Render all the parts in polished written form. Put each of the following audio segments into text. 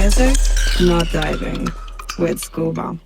desert, not diving with Scuba.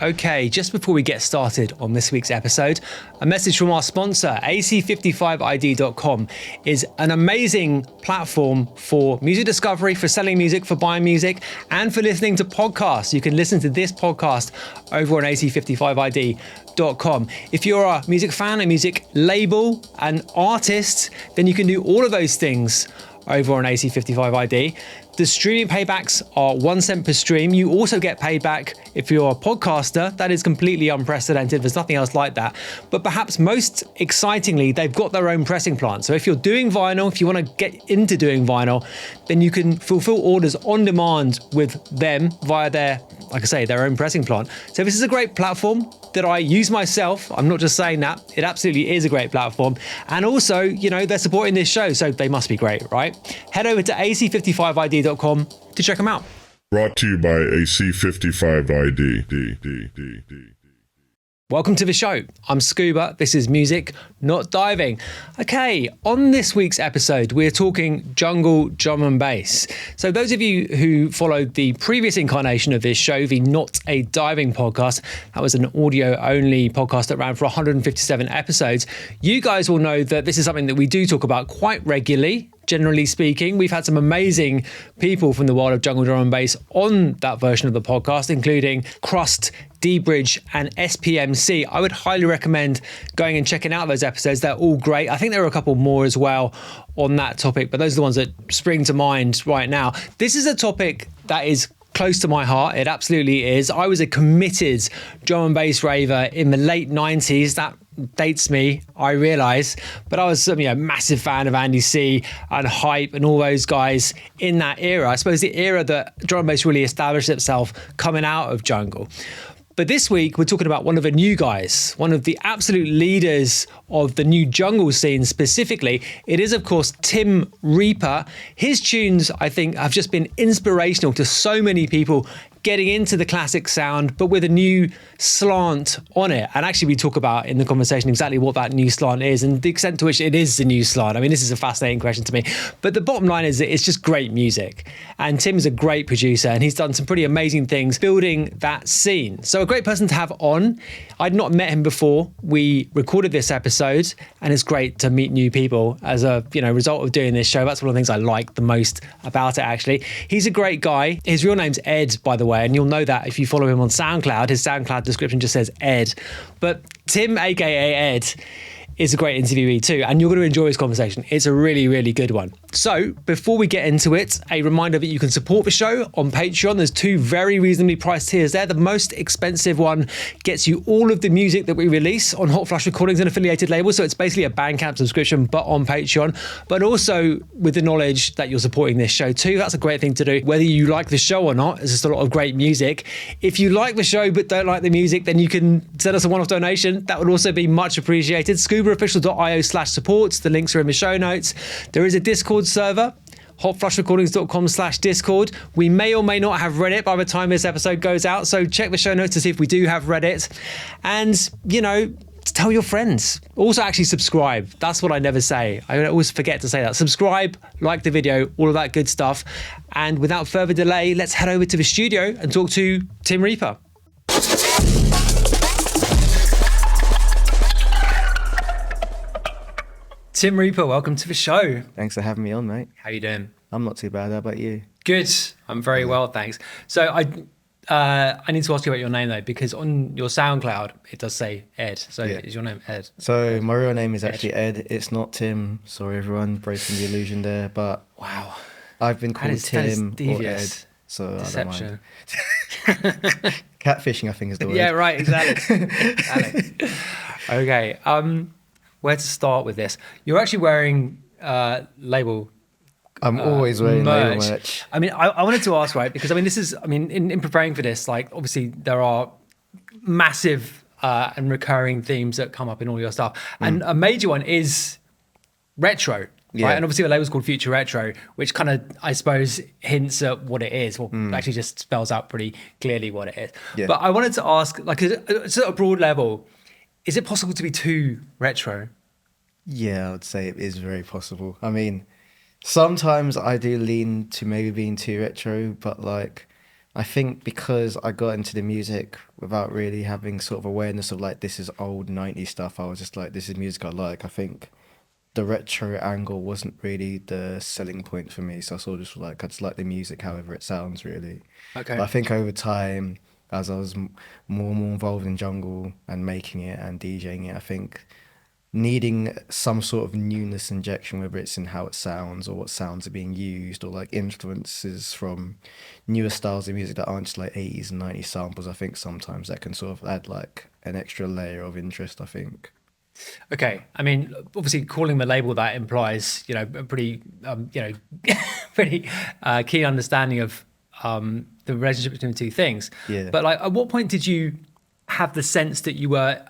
Okay, just before we get started on this week's episode, a message from our sponsor. AC55id.com is an amazing platform for music discovery, for selling music, for buying music, and for listening to podcasts. You can listen to this podcast over on AC55id.com. If you're a music fan, a music label, an artist, then you can do all of those things over on AC55ID. The streaming paybacks are 1 cent per stream. You also get paid back if you're a podcaster. That is completely unprecedented. There's nothing else like that. But perhaps most excitingly, they've got their own pressing plant. So if you're doing vinyl, if you want to get into doing vinyl, then you can fulfill orders on demand with them via their, like I say, their own pressing plant. So this is a great platform that I use myself. I'm not just saying that. It absolutely is a great platform. And also, you know, they're supporting this show, so they must be great, right? Head over to ac55id.com to check them out. Brought to you by AC55ID. Welcome to the show. I'm Scuba. This is Music, Not Diving. Okay, on this week's episode, we're talking jungle drum and bass. So those of you who followed the previous incarnation of this show, the Not a Diving podcast, that was an audio-only podcast that ran for 157 episodes. You guys will know that this is something that we do talk about quite regularly. Generally speaking, we've had some amazing people from the world of jungle drum and bass on that version of the podcast, including Crust, D-Bridge and SPMC. I would highly recommend going and checking out those episodes. They're all great. I think there are a couple more as well on that topic, but those are the ones that spring to mind right now. This is a topic that is close to my heart. It absolutely is. I was a committed drum and bass raver in the late 90s. That dates me, I realise, but I was a massive fan of Andy C and Hype and all those guys in that era. I suppose the era that drum and bass really established itself coming out of jungle. But this week, we're talking about one of the new guys, one of the absolute leaders of the new jungle scene specifically. It is, of course, Tim Reaper. His tunes, I think, have just been inspirational to so many people getting into the classic sound, but with a new slant on it. And actually, we talk about in the conversation exactly what that new slant is and the extent to which it is the new slant. I mean, this is a fascinating question to me. But the bottom line is that it's just great music. And Tim is a great producer and he's done some pretty amazing things building that scene. So a great person to have on. I'd not met him before we recorded this episode, and it's great to meet new people as a result of doing this show. That's one of the things I like the most about it, actually. He's a great guy. His real name's Ed, by the way. And you'll know that if you follow him on SoundCloud. His SoundCloud description just says Ed. But Tim, aka Ed, is a great interviewee too, and you're going to enjoy his conversation. It's a really, really good one. So before we get into it, a reminder that you can support the show on Patreon. There's 2 very reasonably priced tiers there. The most expensive one gets you all of the music that we release on Hot Flush Recordings and affiliated labels. So it's basically a Bandcamp subscription, but on Patreon, but also with the knowledge that you're supporting this show too. That's a great thing to do, whether you like the show or not. It's just a lot of great music. If you like the show but don't like the music, then you can send us a one-off donation. That would also be much appreciated. ScubaOfficial.io/support. The links are in the show notes. There is a Discord server, hotflushrecordings.com/Discord. We may or may not have Reddit by the time this episode goes out, so check the show notes to see if we do have Reddit. And, tell your friends. Also, actually subscribe. That's what I never say. I always forget to say that. Subscribe, like the video, all of that good stuff. And without further delay, let's head over to the studio and talk to Tim Reaper. Tim Reaper, welcome to the show. Thanks for having me on, mate. How you doing? I'm not too bad. How about you? Good. I'm very well, thanks. So I need to ask you about your name though, because on your SoundCloud it does say Ed. So is your name Ed? So my real name is actually Ed. It's not Tim. Sorry, everyone, breaking the illusion there. But wow, I've been called Tim or Ed. So deception. I don't mind. Catfishing, I think, is the word. Yeah, right. Exactly. Okay. Where to start with this? You're actually wearing label. I'm always wearing label merch. I mean, I wanted to ask, right? Because this is, in preparing for this, like obviously there are massive and recurring themes that come up in all your stuff, and a major one is retro. Yeah. Right, and obviously the label's called Future Retro, which kind of, I suppose, hints at what it is, or actually just spells out pretty clearly what it is. Yeah. But I wanted to ask, like, at a broad level, is it possible to be too retro? Yeah, I would say it is very possible. I mean, Sometimes I do lean to maybe being too retro, but like I think because I got into the music without really having sort of awareness of like this is old 90s stuff, I was just like this is music I like. I think the retro angle wasn't really the selling point for me, so I sort of just like I just like the music however it sounds really. Okay. But I think over time, as I was more and more involved in jungle and making it and DJing it, I think needing some sort of newness injection, whether it's in how it sounds or what sounds are being used or like influences from newer styles of music that aren't just like 80s and 90s samples, I think sometimes that can sort of add like an extra layer of interest, I think. Okay, I mean, obviously, calling the label that implies, a pretty, pretty keen understanding of the relationship between the two things. Yeah. But like, at what point did you have the sense that you were,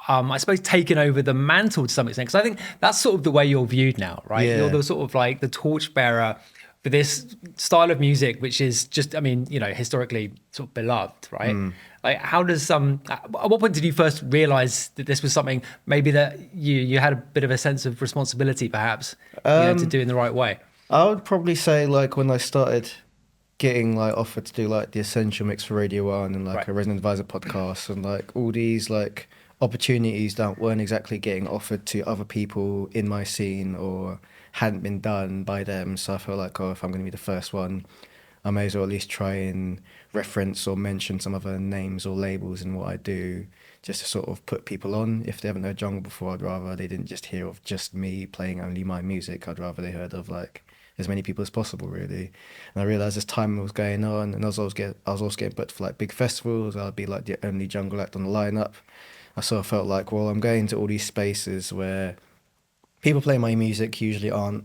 I suppose, taking over the mantle to some extent? Because I think that's sort of the way you're viewed now, right? Yeah. You're the sort of like the torchbearer for this style of music, which is just, I mean, historically sort of beloved, right? Like, how does at what point did you first realize that this was something maybe that you had a bit of a sense of responsibility, perhaps, to do in the right way? I would probably say like when I started getting like offered to do like the Essential Mix for Radio One and like Right. a Resident Advisor podcast and like all these like opportunities that weren't exactly getting offered to other people in my scene or hadn't been done by them. So I felt like, oh, if I'm going to be the first one, I may as well at least try and reference or mention some other names or labels in what I do, just to sort of put people on. If they haven't heard jungle before, I'd rather they didn't just hear of just me playing only my music. I'd rather they heard of like as many people as possible, really. And I realized as time was going on, and I was also getting booked for like big festivals. I'd be like the only jungle act on the lineup. I sort of felt like, well, I'm going to all these spaces where people playing my music usually aren't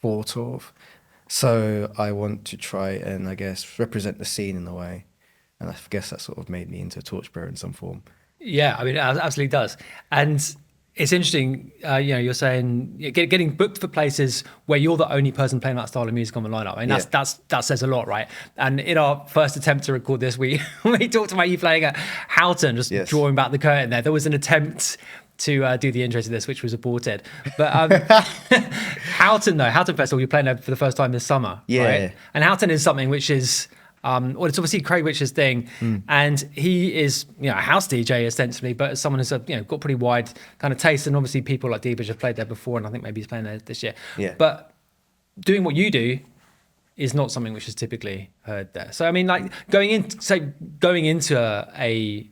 thought of. So I want to try and, I guess, represent the scene in a way. And I guess that sort of made me into a torchbearer in some form. Yeah, I mean, it absolutely does. And it's interesting, you're saying getting booked for places where you're the only person playing that style of music on the lineup. I mean, that says a lot, right? And in our first attempt to record this, we talked about you playing at Houghton, just drawing back the curtain there. There was an attempt to do the intro to this, which was aborted. But Houghton Festival, you're playing there for the first time this summer, right? And Houghton is something which is, well, it's obviously Craig Rich's thing, and he is, a house DJ essentially, but as someone who's, got pretty wide kind of taste, and obviously people like Deepish have played there before, and I think maybe he's playing there this year. Yeah. But doing what you do is not something which is typically heard there. So I mean, like going into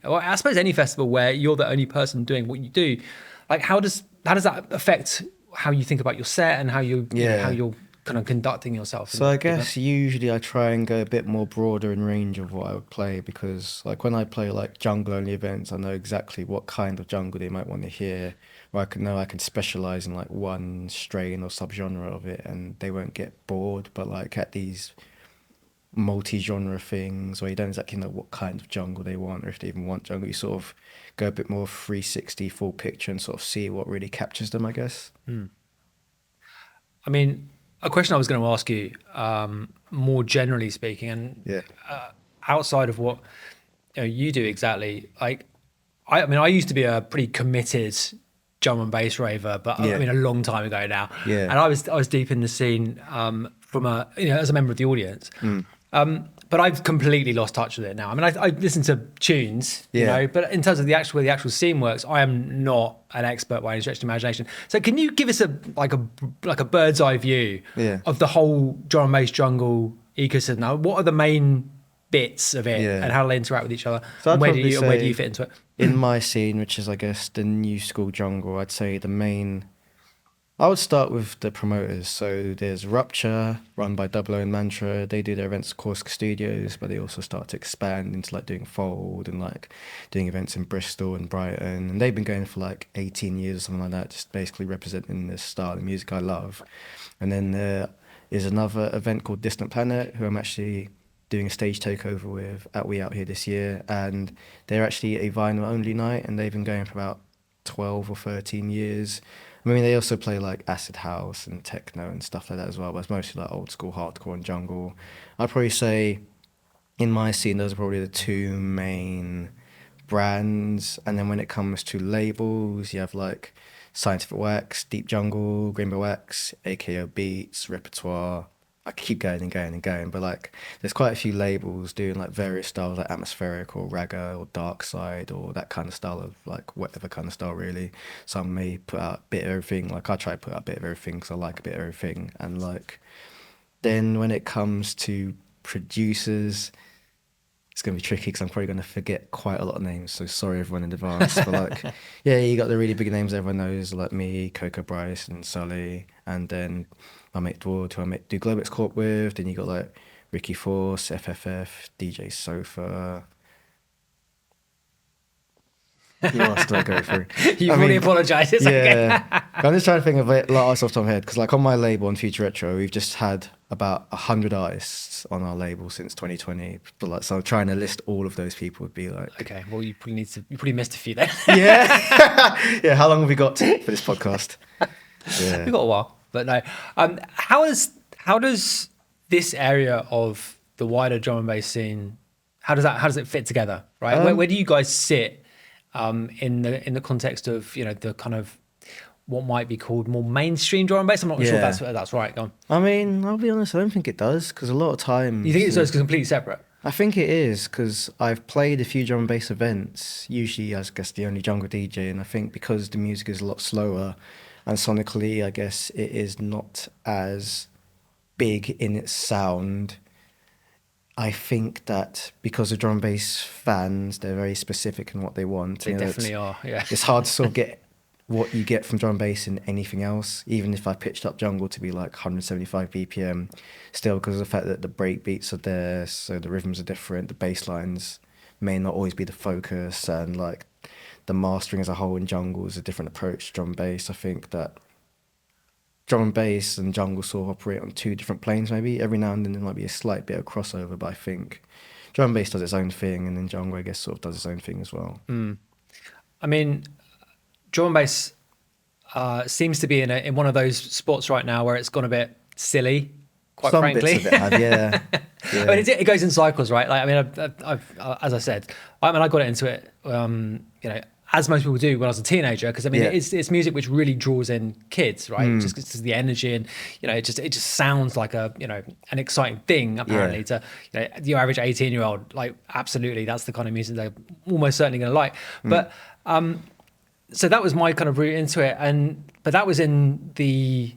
well, I suppose any festival where you're the only person doing what you do, like how does that affect how you think about your set and how how you're kind of conducting yourself? So I guess usually I try and go a bit more broader in range of what I would play, because like when I play like jungle only events, I know exactly what kind of jungle they might want to hear, or I can specialize in like one strain or subgenre of it and they won't get bored. But like at these multi-genre things where you don't exactly know what kind of jungle they want, or if they even want jungle, you sort of go a bit more 360 full picture and sort of see what really captures them, I guess. I mean, a question I was going to ask you, more generally speaking, and outside of what you do exactly, like, I mean, I used to be a pretty committed drum and bass raver, but I mean, a long time ago now. Yeah. And I was deep in the scene from as a member of the audience. But I've completely lost touch with it now. I mean, I listen to tunes, but in terms of where the actual scene works, I am not an expert by any stretch of the imagination. So can you give us a bird's eye view of the whole drum and bass jungle ecosystem? Now, what are the main bits of it and how do they interact with each other? So and where do you fit into it? In my scene, which is, I guess, the new school jungle, I'd say I would start with the promoters. So there's Rupture, run by Double O and Mantra. They do their events at Corsica Studios, but they also start to expand into like doing Fold and like doing events in Bristol and Brighton. And they've been going for like 18 years or something like that, just basically representing this style of music I love. And then there is another event called Distant Planet, who I'm actually doing a stage takeover with at We Out Here this year. And they're actually a vinyl only night, and they've been going for about 12 or 13 years. I mean, they also play like acid house and techno and stuff like that as well, but it's mostly like old school hardcore and jungle. I'd probably say in my scene, those are probably the two main brands. And then when it comes to labels, you have like Scientific Wax, Deep Jungle, Rainbow Wax, AKO Beats, Repertoire. I keep going and going and going, but like there's quite a few labels doing like various styles like atmospheric or ragga or dark side or that kind of style of like whatever kind of style really. Some may put out a bit of everything. Like I try to put out a bit of everything because I like a bit of everything. And like then when it comes to producers, it's going to be tricky because I'm probably going to forget quite a lot of names. So sorry everyone in advance. But like, yeah, you got the really big names everyone knows, like me, Coco Bryce and Sully. And then my mate Dward, who I do Globex Corp with. Then you got like Ricky Force, FFF, DJ Sofa. Who else do I go through? You've already apologised. It's okay. Yeah. I'm just trying to think of it like artists off the top of my head because like on my label on Future Retro, we've just had about 100 artists on our label since 2020. But like, so trying to list all of those people would be like, Okay, well, you probably missed a few then. yeah, yeah. How long have we got for this podcast? Yeah, We've got a while, but no. How does this area of the wider drum and bass scene, how does it fit together, right? Where do you guys sit in the context of, you know, the kind of what might be called more mainstream drum and bass? I'm not sure if that's right. Go on. I mean, I'll be honest, I don't think it does because a lot of times You think it's completely separate? I think it is because I've played a few drum and bass events, usually I guess the only jungle DJ, and I think because the music is a lot slower and sonically, I guess it is not as big in its sound. I think that because of drum and bass fans, they're very specific in what they want. They definitely are, yeah. It's hard to sort of get what you get from drum and bass in anything else, even if I pitched up jungle to be like 175 BPM, still because of the fact that the break beats are there, so the rhythms are different, the bass lines may not always be the focus, and like the mastering as a whole in jungle is a different approach to drum and bass. I think that drum and bass and jungle sort of operate on two different planes maybe. Every now and then there might be a slight bit of crossover, but I think drum and bass does its own thing, and then jungle, I guess, sort of does its own thing as well. I mean, drum and bass seems to be in one of those spots right now where it's gone a bit silly, quite Some frankly. bits of it have, yeah. Yeah. I mean, it goes in cycles, right? Like, I mean, I've as I said, I got into it, you know, as most people do when I was a teenager, because I mean, it's music which really draws in kids, right? Just because the energy and, you know, it just sounds like an exciting thing apparently to, you know, your average 18-year-old. Like, absolutely, that's the kind of music they're almost certainly going to like. But so that was my kind of route into it, but that was in the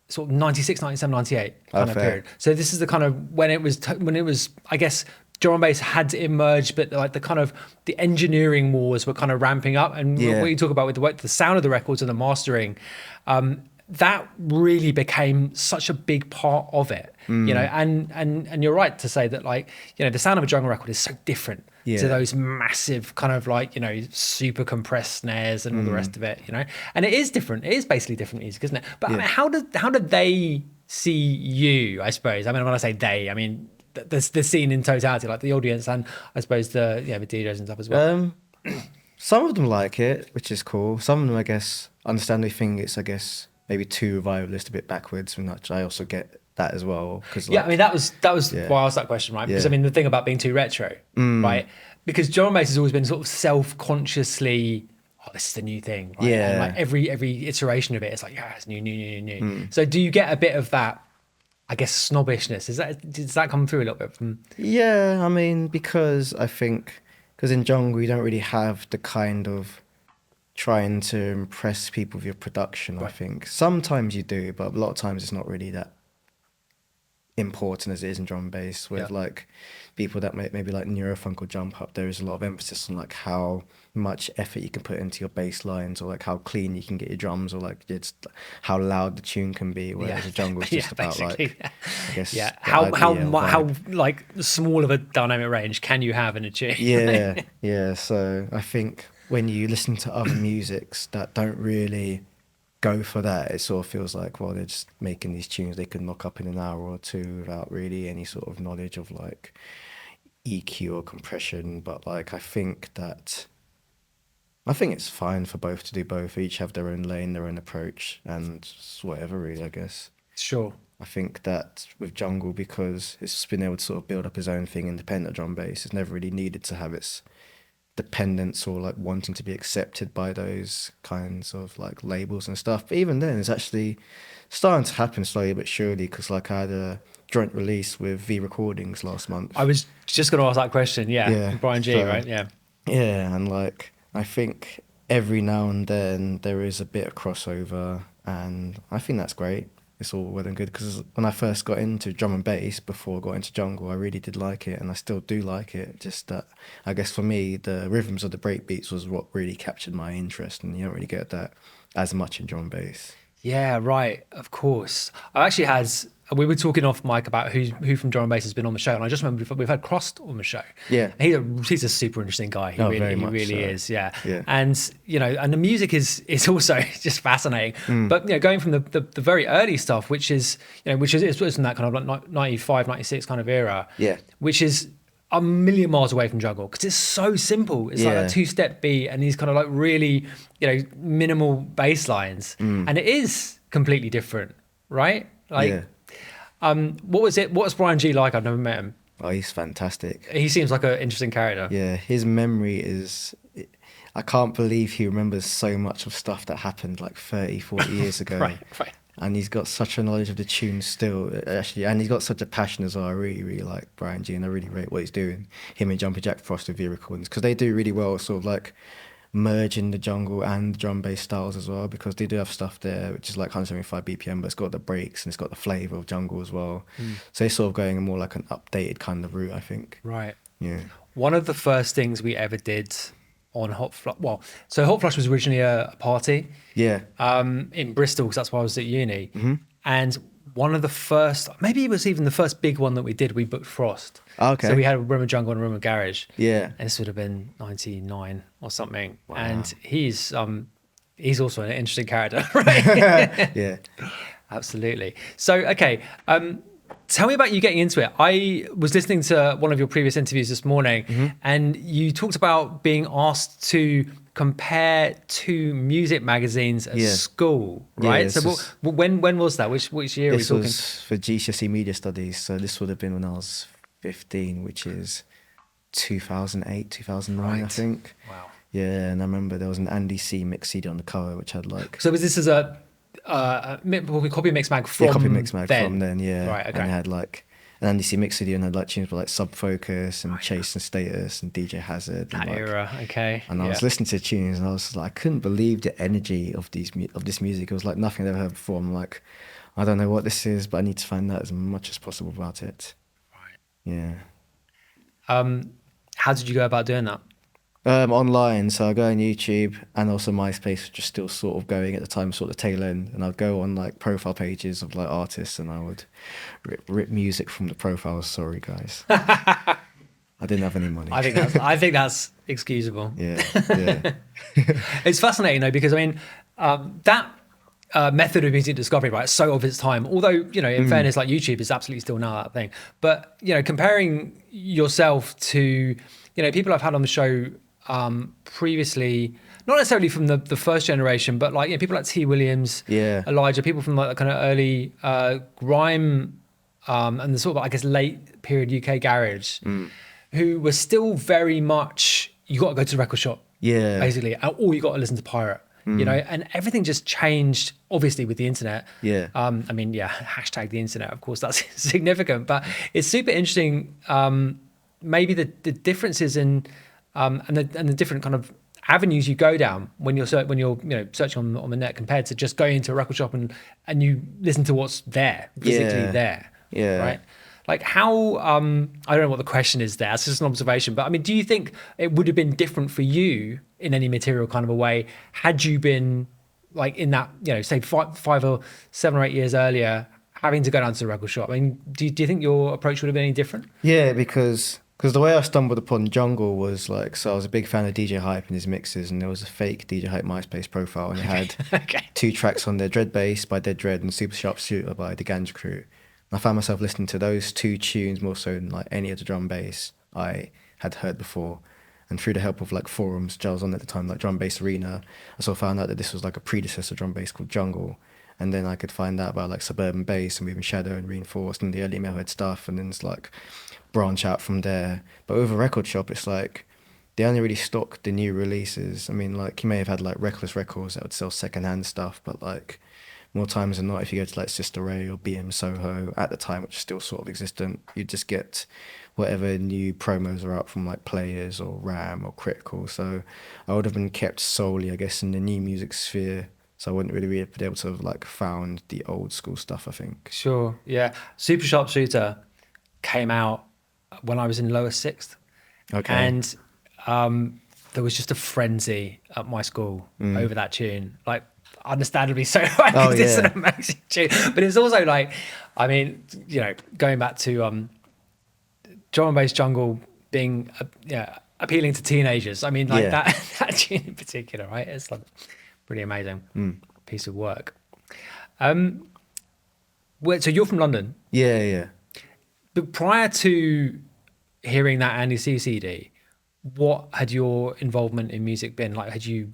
sort of 96, 97, 98 kind of period. So this is the kind of when it was, I guess, drum and bass had emerged, but like the engineering wars were kind of ramping up, and what you talk about with the sound of the records and the mastering, that really became such a big part of it, you know. And you're right to say that, like, you know, the sound of a jungle record is so different to those massive kind of, like, you know, super compressed snares and all the rest of it, you know. And it is different. It is basically different music, isn't it? But I mean, how did they see you? I suppose. I mean, when I say they, I mean the scene in totality, like the audience, and I suppose the DJs and stuff as well. Some of them like it, which is cool. Some of them, I guess, understand. They think it's, I guess, maybe too revivalist, a bit backwards, and I also get that as well. Cause, like, I mean, that was why I asked that question, right? Because I mean, the thing about being too retro, right? Because drum and bass has always been sort of self-consciously, oh, this is the new thing, right? And like every iteration of it, it's like, yeah, it's new. So do you get a bit of that, I guess, snobbishness? Does that come through a little bit from? Yeah, I mean, because I think, because in jungle you don't really have the kind of trying to impress people with your production. Right. I think sometimes you do, but a lot of times it's not really that important as it is in drum and bass. With like people that maybe like neurofunk or jump up, there is a lot of emphasis on like how much effort you can put into your bass lines, or like how clean you can get your drums, or like it's how loud the tune can be. Whereas a jungle is just about like, I guess, how like small of a dynamic range can you have in a tune? Yeah. So I think when you listen to other musics that don't really go for that, it sort of feels like, well, they're just making these tunes they could knock up in an hour or two without really any sort of knowledge of like EQ or compression. But like I think it's fine for both to do both. Each have their own lane, their own approach, and whatever, really, I guess. Sure. I think that with jungle, because it's been able to sort of build up his own thing independent of drum bass, it's never really needed to have its dependence or like wanting to be accepted by those kinds of like labels and stuff. But even then, it's actually starting to happen slowly but surely, because like I had a joint release with V Recordings last month. I was just going to ask that question. Yeah, Yeah, Brian G, so- right? Yeah. Yeah, and like I think every now and then there is a bit of crossover, and I think that's great. It's all well and good, because when I first got into drum and bass before I got into jungle, I really did like it, and I still do like it. Just that I guess for me, the rhythms of the breakbeats was what really captured my interest, and you don't really get that as much in drum and bass. Yeah, right. Of course. I actually we were talking off mic about who from drum and bass has been on the show, and I just remember we've had Crossed on the show. Yeah. And he's a super interesting guy. He very much really so. is. Yeah. Yeah. And and the music is also just fascinating. But going from the very early stuff, which is which is in that kind of like 95, 96 kind of era. Yeah. Which is a million miles away from jungle, because it's so simple. It's like Yeah. a 2-step beat and these kind of like really minimal bass lines, and it is completely different, right? Like, Yeah. what was Brian G like? I've never met him. Oh, he's fantastic. He seems like an interesting character. Yeah, his memory is... I can't believe he remembers so much of stuff that happened like 30, 40 years ago. Right. And he's got such a knowledge of the tunes still, actually, and he's got such a passion as well. I really, really like Brian G, and I really rate what he's doing. Him and Jumpy Jack Frost with V Recordings, because they do really well, sort of like merging the jungle and drum bass styles as well, because they do have stuff there which is like 175 BPM, but it's got the breaks and it's got the flavour of jungle as well. So it's sort of going more like an updated kind of route, I think. Right. Yeah. One of the first things we ever did on Hot Flush, so Hot Flush was originally a party Yeah. in Bristol, because that's why I was at uni. And one of the first, maybe it was even the first big one that we did, we booked Frost. Okay. So we had a room of jungle and a room of garage. Yeah. And this would have been 99 or something. Wow. And he's also an interesting character, right? Yeah. Absolutely. So, okay. Tell me about you getting into it. I was listening to one of your previous interviews this morning, and you talked about being asked to compare two music magazines at school, right? Yeah, so when was that? Which year are we This talking? was for GCSE Media Studies, so this would have been when I was 15, which is 2008, 2009, I Right. think. Wow. Yeah, and I remember there was an Andy C mix CD on the cover, which had like... So was this as a copy mix mag from Copy Mix Mag then? from then, yeah. Right, okay. And it had like an Andy C mix CD and had like tunes with like Sub Focus and Chase and Status and DJ Hazard. That and, like, era, okay. And I was listening to tunes and I was like, I couldn't believe the energy of this music. It was like nothing I'd ever heard before. I'm like, I don't know what this is, but I need to find out as much as possible about it. Right. Yeah. How did you go about doing that? Online, so I go on YouTube, and also MySpace, which is still sort of going at the time, sort of tail end, and I'd go on like profile pages of like artists, and I would rip music from the profiles. Sorry, guys, I didn't have any money. I think that's excusable. Yeah, yeah, It's fascinating though, because I mean, that method of music discovery, right, it's so of its time. Although, in fairness, like YouTube is absolutely still now that thing. But, comparing yourself to, people I've had on the show previously, not necessarily from the first generation, but like, people like T. Williams, Yeah. Elijah, people from like the kind of early grime and the sort of, I guess, late period UK garage, who were still very much, you got to go to the record shop, yeah. basically, or you got to listen to Pirate. And everything just changed, obviously, with the internet. Yeah. Hashtag the internet, of course, that's significant, but it's super interesting. Maybe the differences in and the different kind of avenues you go down when you're searching on the net, compared to just going into a record shop and you listen to what's there, physically there. Yeah. Right. Like how, I don't know what the question is there. It's just an observation. But I mean, do you think it would have been different for you in any material kind of a way had you been like in that, say 5 or 7 or 8 years earlier, having to go down to the record shop? I mean, do you think your approach would have been any different? Yeah, because the way I stumbled upon Jungle was like, so I was a big fan of DJ Hype and his mixes, and there was a fake DJ Hype MySpace profile, and it had Okay. 2 tracks on there, Dread Bass by Dead Dread and Super Sharp Shooter by the Ganja Crew. And I found myself listening to those 2 tunes more so than like any of the drum bass I had heard before. And through the help of like forums, which I was on at the time, like Drum Bass Arena, I sort of found out that this was like a predecessor drum bass called Jungle. And then I could find out about like Suburban Bass and Moving Shadow and Reinforced and the early Metalhead stuff, and then it's like branch out from there. But with a record shop, it's like they only really stock the new releases. I mean, like you may have had like Reckless Records that would sell secondhand stuff, but like more times than not, if you go to like Sister Ray or BM Soho at the time, which is still sort of existent, you just get whatever new promos are up from like Players or Ram or Critical. So I would have been kept solely, I guess, in the new music sphere. So I wouldn't really be able to have like found the old school stuff, I think. Sure, yeah. Super Sharpshooter came out when I was in lower sixth. Okay. And there was just a frenzy at my school over that tune. Like, understandably so, right? Oh, 'Cause it's an yeah. amazing tune. But it's also like, I mean, you know, going back to drum and bass jungle being, appealing to teenagers. I mean, like Yeah. that tune in particular, right? It's like pretty amazing piece of work. So you're from London, Yeah. but prior to hearing that Andy C CD, what had your involvement in music been? Like, had you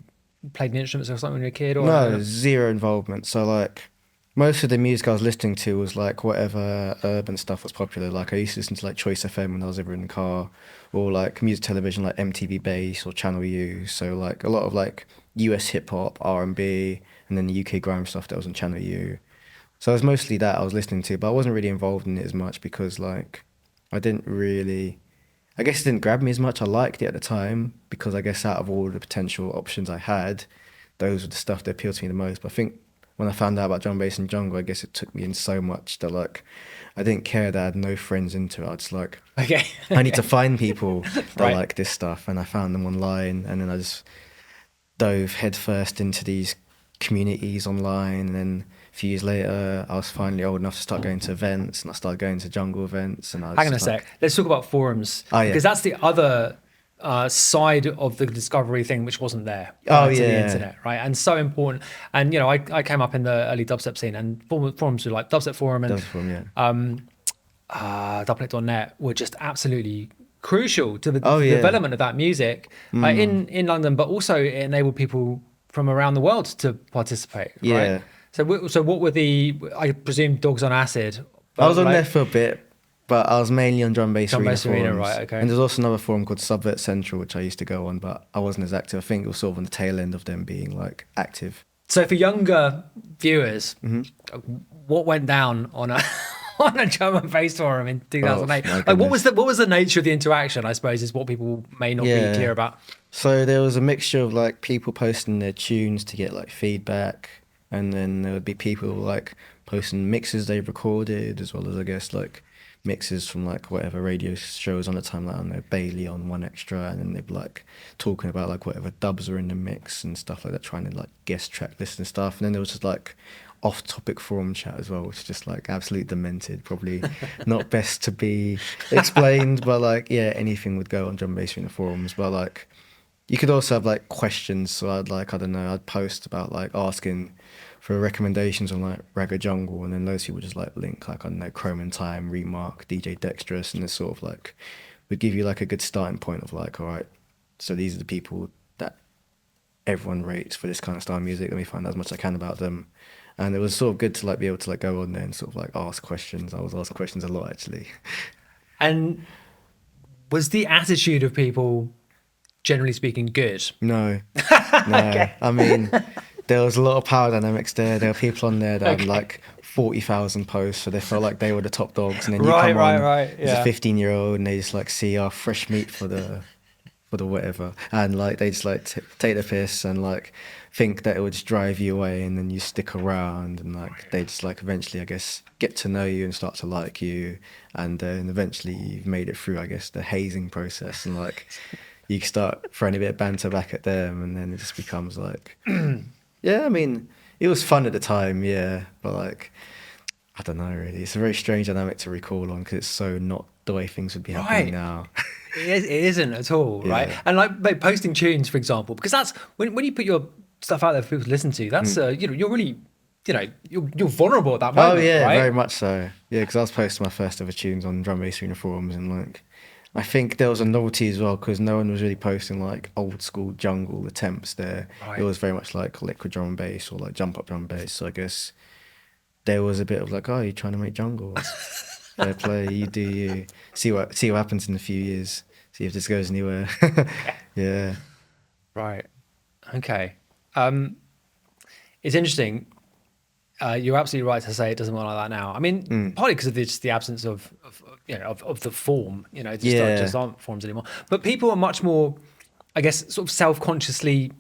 played an instrument or something when you were a kid? Or No, zero involvement. So like most of the music I was listening to was like whatever urban stuff was popular. Like I used to listen to like Choice FM when I was ever in the car, or like music television like MTV Base or Channel U. So like a lot of like US hip hop, R&B, and then the UK grime stuff that was on Channel U. So it was mostly that I was listening to, but I wasn't really involved in it as much because like I didn't really, I guess it didn't grab me as much. I liked it at the time because I guess out of all the potential options I had, those were the stuff that appealed to me the most. But I think when I found out about drum bass and jungle, I guess it took me in so much that like I didn't care that I had no friends into it. I was like, okay, I need to find people that Right. like this stuff, and I found them online, and then I just dove headfirst into these communities online, and then a few years later I was finally old enough to start going to events, and I started going to jungle events, and I was hang on a just like, sec. Let's talk about forums. Oh, yeah. Because that's the other side of the discovery thing, which wasn't there Oh, to the yeah. internet, right? And so important. And, you know, I came up in the early dubstep scene, and forums were like Dubstep Forum and That's from, yeah. Doublenet were just absolutely crucial to the Oh, yeah. development of that music in London, but also it enabled people from around the world to participate. Yeah. Right? So what were I presume Dogs on Acid? I was on like- there for a bit, but I was mainly on Drum Bass Drum Arena Bass Arena, forums. right, okay. And there's also another forum called Subvert Central, which I used to go on, but I wasn't as active. I think it was sort of on the tail end of them being like active. So for younger viewers, Mm-hmm. what went down on a on a drum and bass forum in 2008? Oh, my Like, what goodness. was the nature of the interaction? I suppose is what people may not be Yeah. clear about. So there was a mixture of like people posting their tunes to get like feedback, and then there would be people like posting mixes they've recorded, as well as I guess like mixes from like whatever radio shows on the time, like I don't know, Bailey on One Extra, and then they'd be like talking about like whatever dubs were in the mix and stuff like that, trying to like guest track list and stuff. And then there was just like off-topic forum chat as well, which is just like absolutely demented, probably not best to be explained, but like yeah, anything would go on drum bass in the forums. But like you could also have like questions, so I'd like, I don't know, I'd post about like asking for recommendations on like Ragga Jungle, and then those people just like link like, I don't know, Chrome and Time, Remark, DJ Dexterous, and it's sort of like would give you like a good starting point of like, all right, so these are the people that everyone rates for this kind of style of music, let me find out as much as I can about them. And it was sort of good to like be able to like go on there and sort of like ask questions. I was asking questions a lot actually. And was the attitude of people, generally speaking, good? No, no. I mean, there was a lot of power dynamics there. There were people on there that had like 40,000 posts, so they felt like they were the top dogs. And then you Right, come on right, as yeah. a 15-year-old, and they just like see our fresh meat for the whatever, and like they just like take the piss and like think that it would just drive you away, and then you stick around, and like they just like eventually, I guess, get to know you and start to like you, and then eventually you've made it through, I guess, the hazing process, and like you start throwing a bit of banter back at them, and then it just becomes like, yeah, I mean, it was fun at the time, yeah, but like, I don't know, really. It's a very strange dynamic to recall on because it's so not the way things would be happening Right. now. It isn't at all, right? Yeah. And like posting tunes, for example, because that's when you put your stuff out there for people to listen to. That's you know, you're really, you know, you're vulnerable at that moment. Oh yeah, right? very much so. Yeah, because I was posting my first ever tunes on Drum Bass Arena forums, and like, I think there was a novelty as well because no one was really posting like old school jungle attempts there. Right. It was very much like liquid drum and bass or like jump up drum and bass. So I guess there was a bit of like, oh, you're trying to make jungle. Fair play, you do you. See what happens in a few years. See if this goes anywhere. Yeah. Right. Okay. It's interesting. You're absolutely right to say it doesn't work like that now. I mean, partly because of just the absence of of the form. Just aren't forms anymore. But people are much more, I guess, sort of self-consciously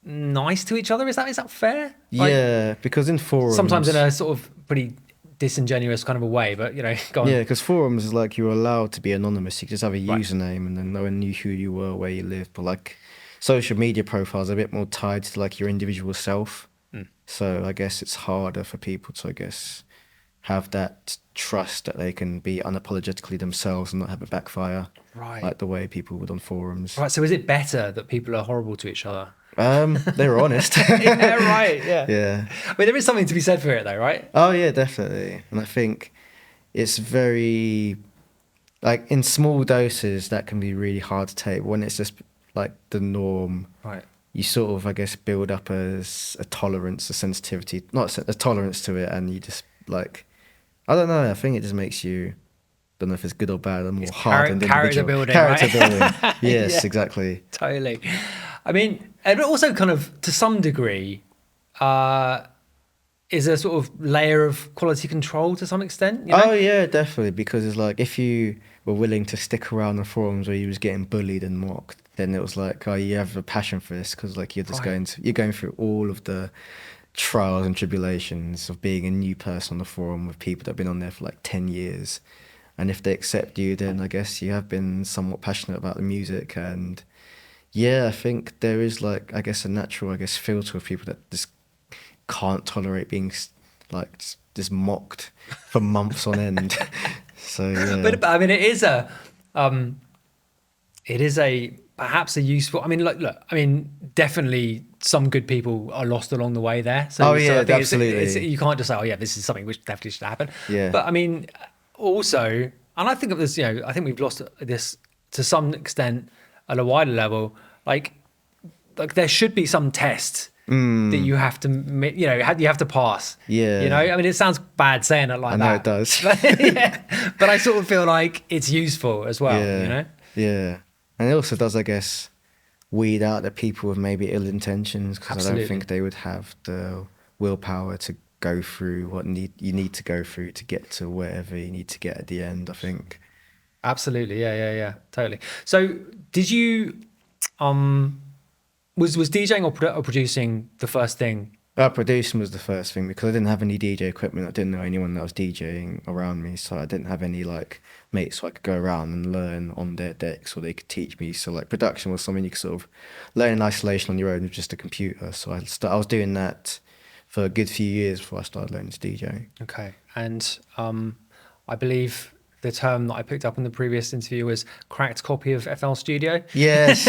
nice to each other. Is that fair? Yeah, because in forums... Sometimes in a sort of pretty disingenuous kind of a way, but go on. Yeah, because forums is like you're allowed to be anonymous. You just have a username and then no one knew who you were, where you lived. But like social media profiles are a bit more tied to like your individual self. So I guess it's harder for people to, I guess, have that trust that they can be unapologetically themselves and not have it backfire. Right. Like the way people would on forums. Right. So is it better that people are horrible to each other? They're honest. Yeah, right. Yeah. Yeah. I mean, there is something to be said for it though, right? Oh yeah, definitely. And I think it's very, like in small doses that can be really hard to take. When it's just like the norm, Right. you sort of, I guess, build up as a tolerance, a sensitivity, not a tolerance to it, and you just like, I don't know. I think it just makes you, don't know if it's good or bad, a more hardened character individual. building, Character right? building. Yes, Yeah. exactly. Totally. I mean, and also kind of to some degree, is a sort of layer of quality control to some extent. Oh yeah, definitely. Because it's like if you were willing to stick around the forums where you was getting bullied and mocked, then it was like, oh, you have a passion for this because like you're just you're going through all of the trials and tribulations of being a new person on the forum with people that have been on there for like 10 years. And if they accept you, then I guess you have been somewhat passionate about the music. And yeah, I think there is like, I guess, a natural, I guess, filter of people that just can't tolerate being like just mocked for months on end. So yeah. But I mean, it is a perhaps a useful. I mean, look. I mean, definitely some good people are lost along the way there. So, Oh yeah, I think absolutely. you can't just say, oh yeah, this is something which definitely should happen. Yeah. But I mean, also, and I think of this. I think we've lost this to some extent at a wider level. Like there should be some test that you have to, you have to pass. Yeah. I mean, it sounds bad saying it like that. I know it does. Yeah. But I sort of feel like it's useful as well. Yeah. Yeah. And it also does, I guess, weed out the people with maybe ill intentions, because I don't think they would have the willpower to go through what you need to go through to get to wherever you need to get at the end, I think. Absolutely. Yeah. Totally. So did you, was DJing or producing the first thing? Producing was the first thing, because I didn't have any DJ equipment. I didn't know anyone that was DJing around me, so I didn't have any like mates so I could go around and learn on their decks, or they could teach me. So like production was something you could sort of learn in isolation on your own with just a computer. So I was doing that for a good few years before I started learning to DJ. Okay. And I believe the term that I picked up in the previous interview was cracked copy of FL Studio. Yes,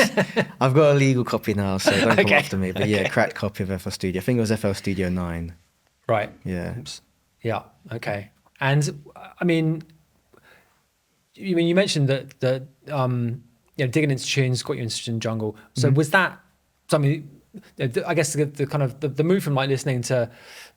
I've got a legal copy now, so don't come after me. But yeah, cracked copy of FL Studio. I think it was FL Studio 9. Right. Yeah. Oops. Yeah. Okay. And I mean, you mentioned that digging into tunes got you interested in jungle. So was that something? I guess the kind of the move from like listening to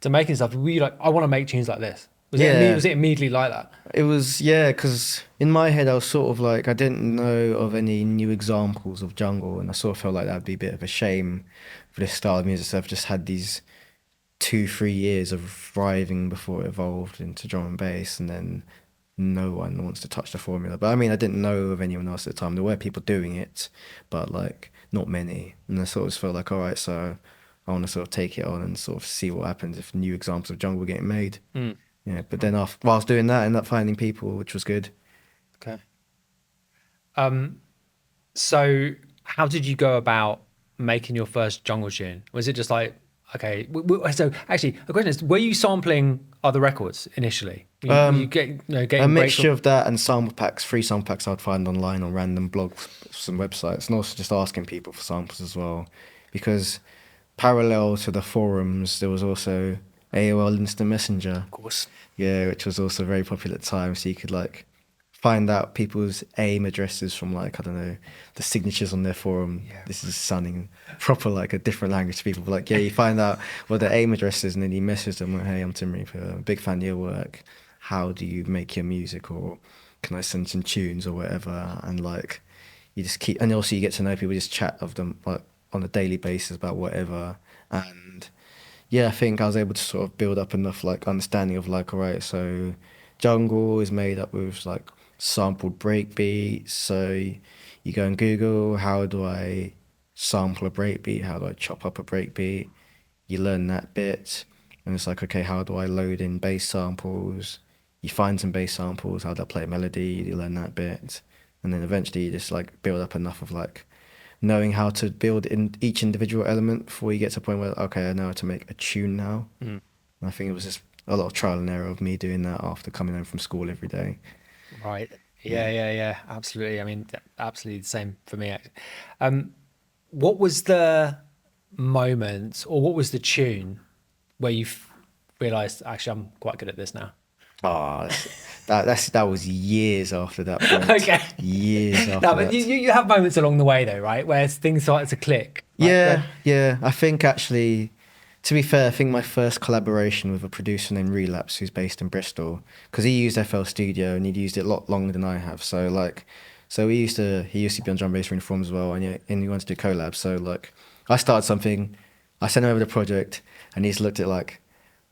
making stuff. Were you like, I want to make tunes like this? Was it immediately like that? It was, yeah, because in my head I was sort of like, I didn't know of any new examples of jungle, and I sort of felt like that would be a bit of a shame for this style of music. So I've just had these 2-3 years of thriving before it evolved into drum and bass, and then no one wants to touch the formula. But I mean, I didn't know of anyone else at the time. There were people doing it, but like not many. And I sort of felt like, all right, so I want to sort of take it on and sort of see what happens if new examples of jungle were getting made. Yeah, but then whilst doing that, I ended up finding people, which was good. Okay. So how did you go about making your first jungle tune? Was it just like, okay, so actually the question is, were you sampling other records initially? Were you getting a mixture of that and sample packs, free sample packs I'd find online on random blogs, some websites, and also just asking people for samples as well. Because parallel to the forums, there was also AOL Instant Messenger. Of course. Yeah, which was also very popular at the time. So you could like find out people's AIM addresses from like, I don't know, the signatures on their forum. Yeah. This is sounding proper like a different language to people. But like, yeah, you find out what their AIM address is, and then you message them, hey, I'm Tim Reaper, I'm a big fan of your work. How do you make your music? Or can I send some tunes or whatever? And like, you just keep, and also you get to know people, just chat of them like on a daily basis about whatever. And yeah, I think I was able to sort of build up enough like understanding of like, all right, so jungle is made up with like sampled breakbeats. So you go and Google, how do I sample a breakbeat? How do I chop up a breakbeat? You learn that bit, and it's like, okay, how do I load in bass samples? You find some bass samples, how do I play a melody? You learn that bit, and then eventually you just like build up enough of like knowing how to build in each individual element before you get to a point where, okay, I know how to make a tune now. And I think it was just a lot of trial and error of me doing that after coming home from school every day. Right. Yeah. Absolutely. I mean, absolutely the same for me. What was the moment, or what was the tune where you realised, actually, I'm quite good at this now? Oh, that was years after that point. Okay. Years after No, but that. you have moments along the way though, right? Where things started to click. Yeah. I think actually, to be fair, I think my first collaboration with a producer named Relapse, who's based in Bristol, because he used FL Studio and he'd used it a lot longer than I have. So he used to be on Drum Bass Reforms as well, and he wanted to do collabs. So like, I started something, I sent him over the project, and he's looked at like,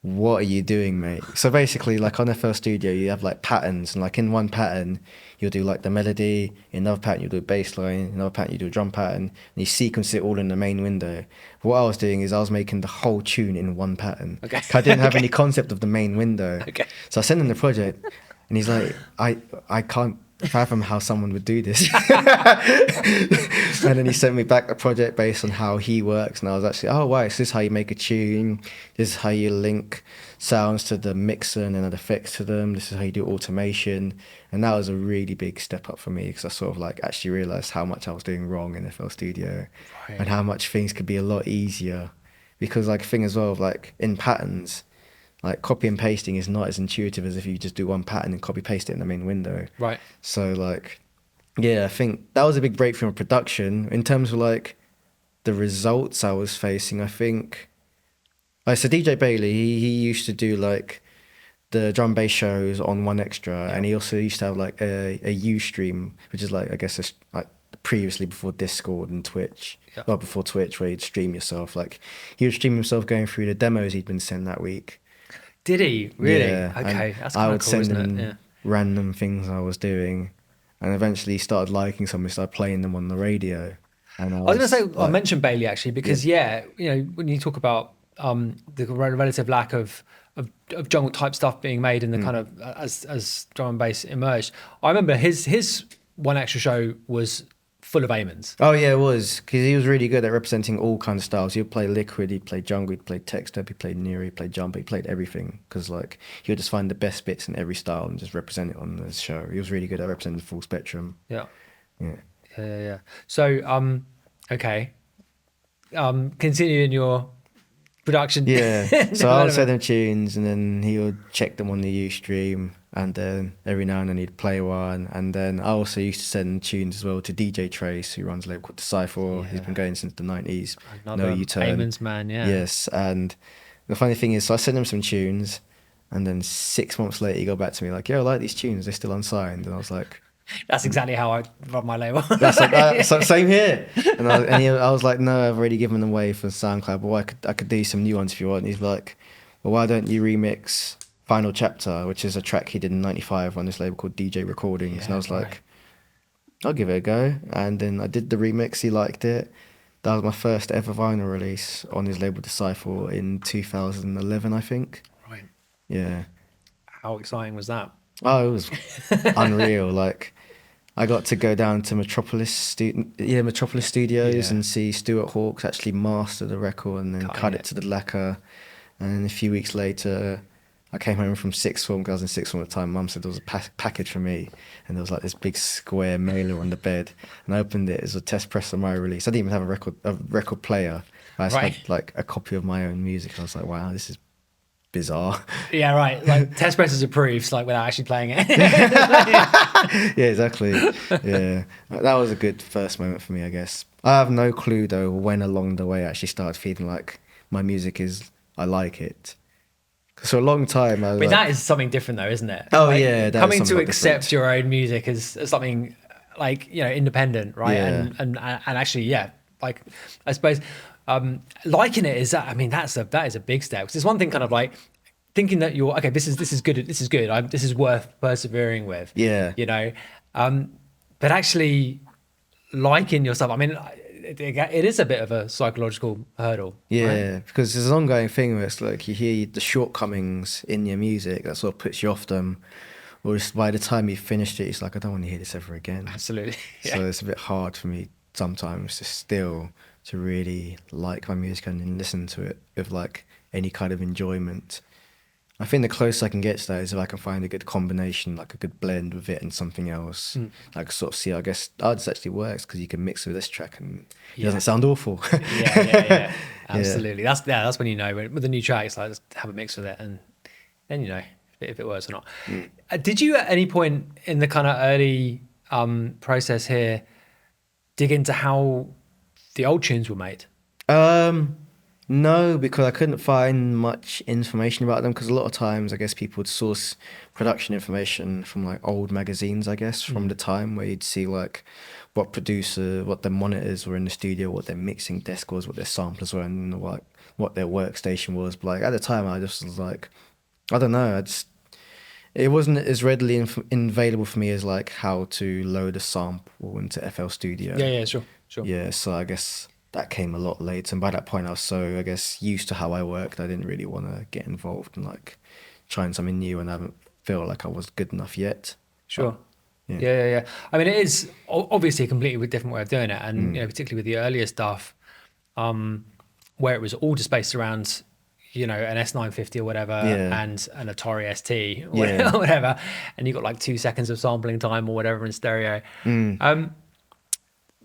what are you doing, mate? So basically, like on FL Studio, you have like patterns, and like in one pattern, you'll do like the melody, in another pattern, you'll do a bass line, in another pattern, you do a drum pattern, and you sequence it all in the main window. But what I was doing is I was making the whole tune in one pattern. Okay. I didn't have any concept of the main window. Okay. So I sent him the project, and he's like, I can't fathom how someone would do this. And then he sent me back a project based on how he works, and I was actually, oh wow, so this is how you make a tune, this is how you link sounds to the mixer and then add effects to them, this is how you do automation. And that was a really big step up for me, because I sort of like actually realized how much I was doing wrong in FL Studio. Right. And how much things could be a lot easier, because like a thing as well, like in patterns, like copy and pasting is not as intuitive as if you just do one pattern and copy paste it in the main window. Right. So like, yeah, I think that was a big breakthrough in production. In terms of like the results I was facing, I think, so DJ Bailey, he used to do like the drum bass shows on One Extra, and he also used to have like a Ustream, which is like, I guess, like previously before Discord and Twitch, or before Twitch, where you'd stream yourself. Like he would stream himself going through the demos he'd been sent that week. Did he really? Yeah, okay, that's I kind of would cool, send isn't him it? Yeah. random things I was doing, and eventually he started liking some. He started playing them on the radio. And I I was going to say, I like, mentioned Bailey actually, because you know, when you talk about the relative lack of jungle type stuff being made in the kind of as drum and bass emerged, I remember his One Extra show was full of Amons. Oh yeah, it was, because he was really good at representing all kinds of styles. He'd play liquid, he'd play jungle, he'd play textdub, he played nero, he played jumper, he played everything, because like he would just find the best bits in every style and just represent it on the show. He was really good at representing the full spectrum. Yeah. Yeah. So okay, continuing your production. Yeah. So I would development. send him tunes, and then he would check them on the Ustream, and then every now and then he'd play one. And then I also used to send tunes as well to DJ Trace, who runs a label called Decipher. He's been going since the 90s. Another No U-turn. Amons man, yeah. Yes, and the funny thing is, so I sent him some tunes, and then 6 months later he got back to me like, "Yeah, I like these tunes. They're still unsigned." And I was like, That's exactly how I run my label. "That's like so same here." And I was like, "No, I've already given them away for SoundCloud, but I could do some new ones if you want." And he's like, "Well, why don't you remix Final Chapter, which is a track he did in '95 on this label called DJ Recordings?" And I was like, "I'll give it a go." And then I did the remix. He liked it. That was my first ever vinyl release on his label Decipher in 2011, I think. Right. Yeah. How exciting was that? Oh, it was unreal. Like, I got to go down to Metropolis Studios and see Stuart Hawkes actually master the record and then cut it to the lacquer. And then a few weeks later, I came home from sixth form, because I was in sixth form at the time. Mum said there was a package for me, and there was like this big square mailer on the bed. And I opened it as a test press of my release. I didn't even have a record player. I just had like a copy of my own music. I was like, wow, this is bizarre. Yeah, right. Like test presses approved, like without actually playing it. Yeah, exactly. Yeah, that was a good first moment for me, I guess. I have no clue though when along the way I actually started feeling like my music I like it. So a long time I But that is something different though, isn't it? Oh like, yeah, that is coming to something accept different. your own music as something like, you know, independent, right? Yeah. And actually, yeah, like I suppose liking it is that, I mean, that is a big step. Because it's one thing kind of like thinking that you're okay, this is good, this is worth persevering with, Yeah. you know, but actually liking yourself, I mean, it is a bit of a psychological hurdle. Yeah, right? because there's an ongoing thing where it's like you hear the shortcomings in your music that sort of puts you off them, or it's by the time you finished it, it's like, I don't want to hear this ever again. Absolutely. Yeah. So it's a bit hard for me sometimes to really like my music and listen to it with like any kind of enjoyment. I think the closest I can get to that is if I can find a good combination, like a good blend with it and something else. Like sort of see, I guess, this actually works because you can mix with this track and it doesn't sound awful. Yeah. Absolutely. That's when you know with the new track, it's like, let's have a mix with it, and then you know if it works or not. Did you at any point in the kind of early process here dig into how the old tunes were made? No, because I couldn't find much information about them, because a lot of times I guess people would source production information from like old magazines, I guess, from the time, where you'd see like what producer, what their monitors were in the studio, what their mixing desk was, what their samplers were, and what their workstation was. But like at the time I just was like, I don't know, it wasn't as readily available for me as like how to load a sample into FL Studio. Yeah, sure. Yeah, so I guess that came a lot later, and by that point I was so, I guess, used to how I worked, I didn't really want to get involved in like trying something new, and I haven't feel like I was good enough yet. Sure. Yeah. Yeah. I mean, it is obviously a completely different way of doing it, and you know, particularly with the earlier stuff, where it was all just based around, you know, an S950 or whatever, and an Atari ST or whatever, and you got like 2 seconds of sampling time or whatever in stereo.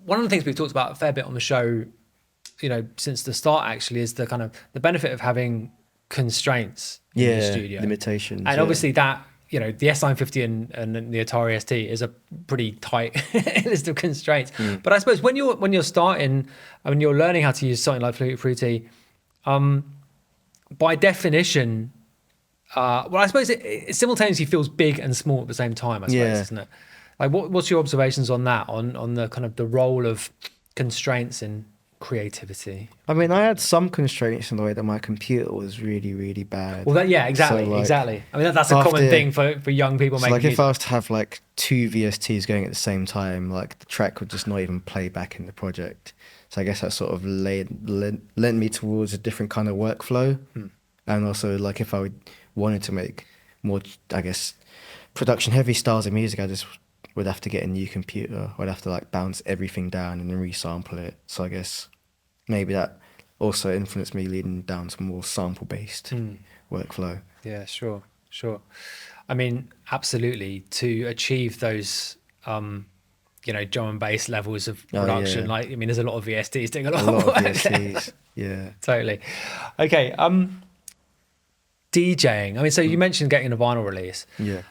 One of the things we've talked about a fair bit on the show, you know, since the start actually, is the kind of the benefit of having constraints in the studio, limitations, and obviously that, you know, the S950 and the Atari ST is a pretty tight list of constraints. But I suppose when you're starting, I mean, you're learning how to use something like Fruity, by definition, well, I suppose it simultaneously feels big and small at the same time, I suppose, isn't it? Like, what's your observations on that, on the kind of the role of constraints in creativity? I mean, I had some constraints in the way that my computer was really, really bad. Well, exactly. So, like, exactly. I mean, that's a common thing for young people making like if music. I was to have like 2 VSTs going at the same time, like the track would just not even play back in the project. So I guess that sort of lent me towards a different kind of workflow. And also, like, if I wanted to make more, I guess, production heavy styles of music, I just would have to get a new computer. I'd have to like bounce everything down and then resample it. So I guess maybe that also influenced me leading down to more sample-based workflow. Yeah, sure. I mean, absolutely. To achieve those, you know, drum and bass levels of production, like, I mean, there's a lot of VSTs doing a lot of work VSTs. Yeah. Totally. Okay. DJing. I mean, so you mentioned getting a vinyl release. Yeah.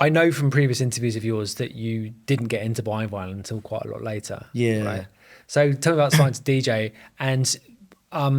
I know from previous interviews of yours that you didn't get into buying vinyl until quite a lot later. Yeah. Right? So tell me about starting to DJ. And a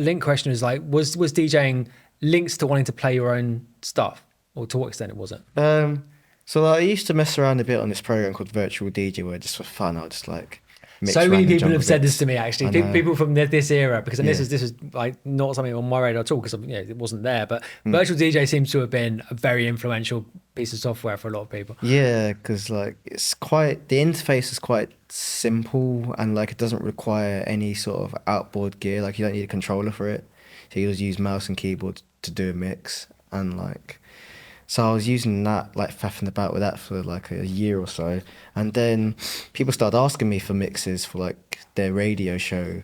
link question is like, was DJing links to wanting to play your own stuff, or to what extent it wasn't? So like, I used to mess around a bit on this program called Virtual DJ, where just for fun I'll just like mix so many random people drum have said bits. this to me, actually. People from this era, because this is like not something on my radar at all, because it wasn't there. But Virtual DJ seems to have been a very influential piece of software for a lot of people. Yeah, because like the interface is quite simple, and like it doesn't require any sort of outboard gear. Like you don't need a controller for it. So you just use mouse and keyboard to do a mix, and like. So I was using that, like faffing about with that for like a year or so. And then people started asking me for mixes for like their radio show.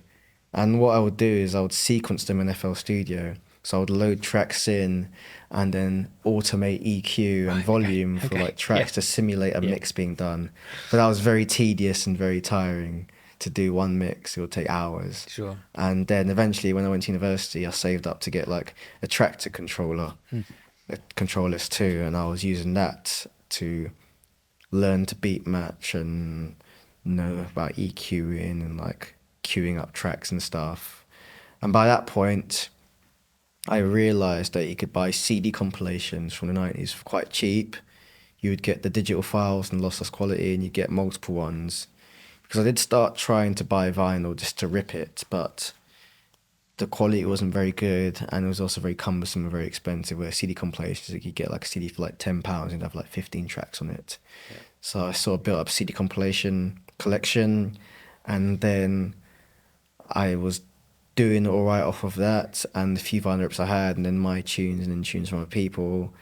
And what I would do is I would sequence them in FL Studio. So I would load tracks in and then automate EQ and volume for like tracks to simulate a mix being done. But that was very tedious and very tiring to do one mix. It would take hours. Sure. And then eventually when I went to university, I saved up to get like a tractor controller. Controllers too, and I was using that to learn to beat match and know about EQing and like queuing up tracks and stuff. And by that point I realized that you could buy CD compilations from the 90s for quite cheap. you would get the digital files and lossless quality, and you get multiple ones. Because I did start trying to buy vinyl just to rip it, but the quality wasn't very good, and it was also very cumbersome and very expensive. Where CD compilations, you could get like a CD for like £10 and have like 15 tracks on it. Yeah. So I sort of built up a CD compilation collection, and then I was doing all right off of that and the few vinyl rips I had, and then my tunes and then tunes from other people.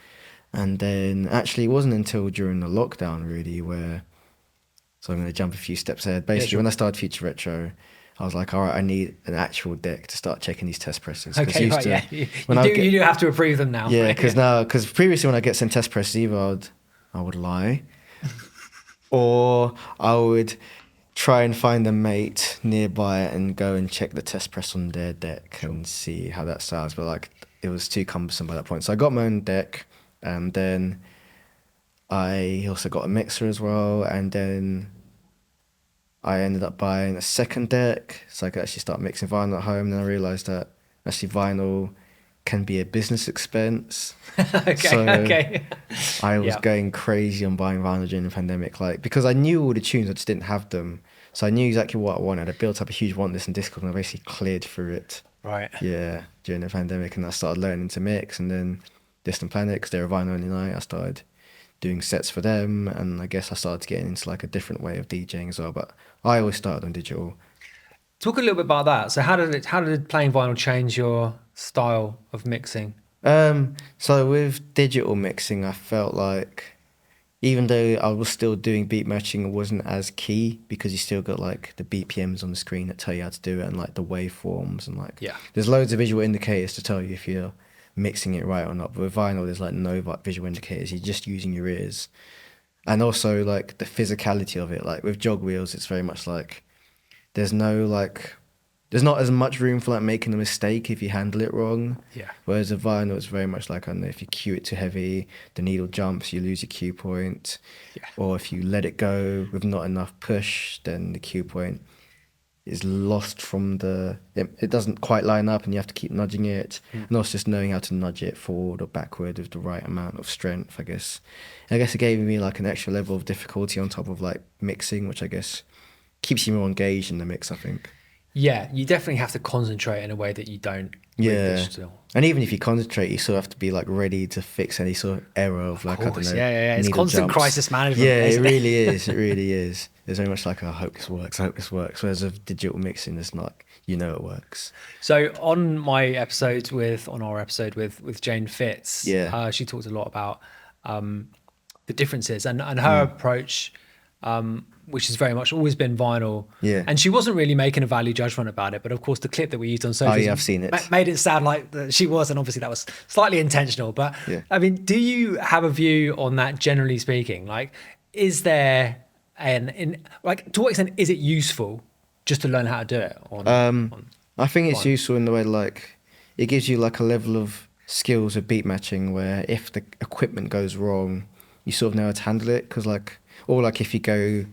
And then actually it wasn't until during the lockdown really where, so I'm going to jump a few steps ahead. Basically, when I started Future Retro, I was like, all right, I need an actual deck to start checking these test presses. Okay, right, yeah. You do have to approve them now. Yeah, because previously when I get sent test presses, either I would lie, or I would try and find a mate nearby and go and check the test press on their deck and see how that sounds. But like, it was too cumbersome by that point. So I got my own deck, and then I also got a mixer as well, and then I ended up buying a second deck so I could actually start mixing vinyl at home. And then I realised that actually vinyl can be a business expense. Okay. I was going crazy on buying vinyl during the pandemic, like, because I knew all the tunes, I just didn't have them. So I knew exactly what I wanted. I built up a huge want list in Discord, and I basically cleared through it. Right. Yeah, during the pandemic, and I started learning to mix, and then Distant Planet, because they're a vinyl only night, I started doing sets for them, and I guess I started getting into like a different way of DJing as well. But I always started on digital. Talk a little bit about that. So how did playing vinyl change your style of mixing? So with digital mixing, I felt like even though I was still doing beat matching, it wasn't as key, because you still got like the BPMs on the screen that tell you how to do it, and like the waveforms, and like there's loads of visual indicators to tell you if you're mixing it right or not. But with vinyl, there's like no visual indicators. You're just using your ears. And also like the physicality of it, like with jog wheels, it's very much like there's not as much room for like making a mistake if you handle it wrong. Yeah. Whereas a vinyl, it's very much like, I don't know, if you cue it too heavy, the needle jumps, you lose your cue point. Yeah. Or if you let it go with not enough push, then the cue point is lost from it doesn't quite line up, and you have to keep nudging it. And also just knowing how to nudge it forward or backward with the right amount of strength, I guess. I guess it gave me like an extra level of difficulty on top of like mixing, which I guess keeps you more engaged in the mix, I think. Yeah, you definitely have to concentrate in a way that you don't with digital. And even if you concentrate, you still have to be like ready to fix any sort of error of like, I don't know. Yeah. It's constant crisis management. Yeah, it really is. It really is. There's very much like, I hope this works. Whereas with digital mixing, it's not, it works. So on our episode with Jane Fitz, she talked a lot about the differences and her approach, which has very much always been vinyl. Yeah. And she wasn't really making a value judgment about it, but of course the clip that we used on socials I've seen it. Made it sound like that she was, and obviously that was slightly intentional. But I mean, do you have a view on that, generally speaking? Like, is there to what extent is it useful just to learn how to do it? I think it's useful in the way like it gives you like a level of skills of beat matching where if the equipment goes wrong, you sort of know how to handle it. Because like if you go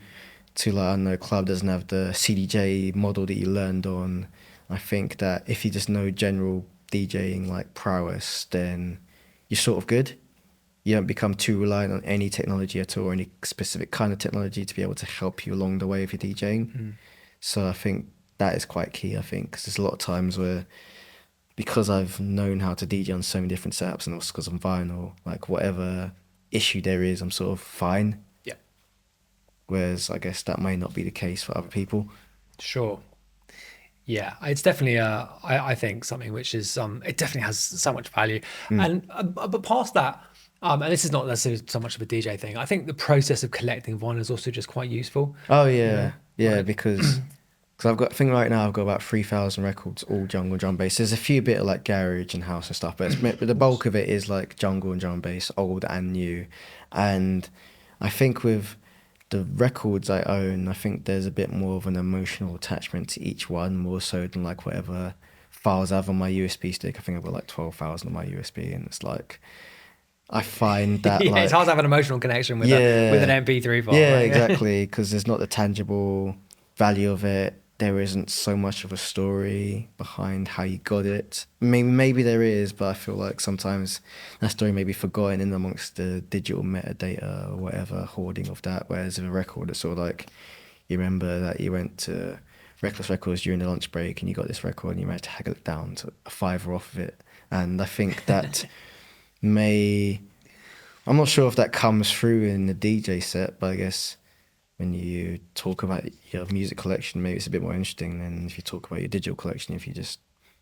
to like, I don't know, a club doesn't have the CDJ model that you learned on, I think that if you just know general DJing like prowess, then you're sort of good. You don't become too reliant on any technology at all, or any specific kind of technology to be able to help you along the way of your DJing. So I think that is quite key, I think, because there's a lot of times where, because I've known how to DJ on so many different setups, and also because I'm vinyl, like whatever issue there is, I'm sort of fine. Yeah. Whereas I guess that may not be the case for other people. Sure. Yeah, it's definitely I think something which is it definitely has so much value. And but past that, and this is not necessarily so much of a DJ thing, I think the process of collecting vinyl is also just quite useful. Oh yeah, because I think right now I've got about 3,000 records, all jungle and drum bass. There's a few bit of like garage and house and stuff, but the bulk of it is like jungle and drum bass, old and new. And I think with the records I own, I think there's a bit more of an emotional attachment to each one, more so than like whatever files I have on my USB stick. I think I've got like 12,000 on my USB, and it's like, I find that like, it's hard to have an emotional connection with an MP3 file. Yeah, right? Exactly, because there's not the tangible value of it. there isn't so much of a story behind how you got it. Maybe there is, but I feel like sometimes that story may be forgotten in amongst the digital metadata or whatever, hoarding of that. Whereas with a record, it's sort of like you remember that you went to Reckless Records during the lunch break and you got this record and you managed to haggle it down to a $5 off of it. And I think that I'm not sure if that comes through in the DJ set, but I guess when you talk about your music collection, maybe it's a bit more interesting than if you talk about your digital collection, if you just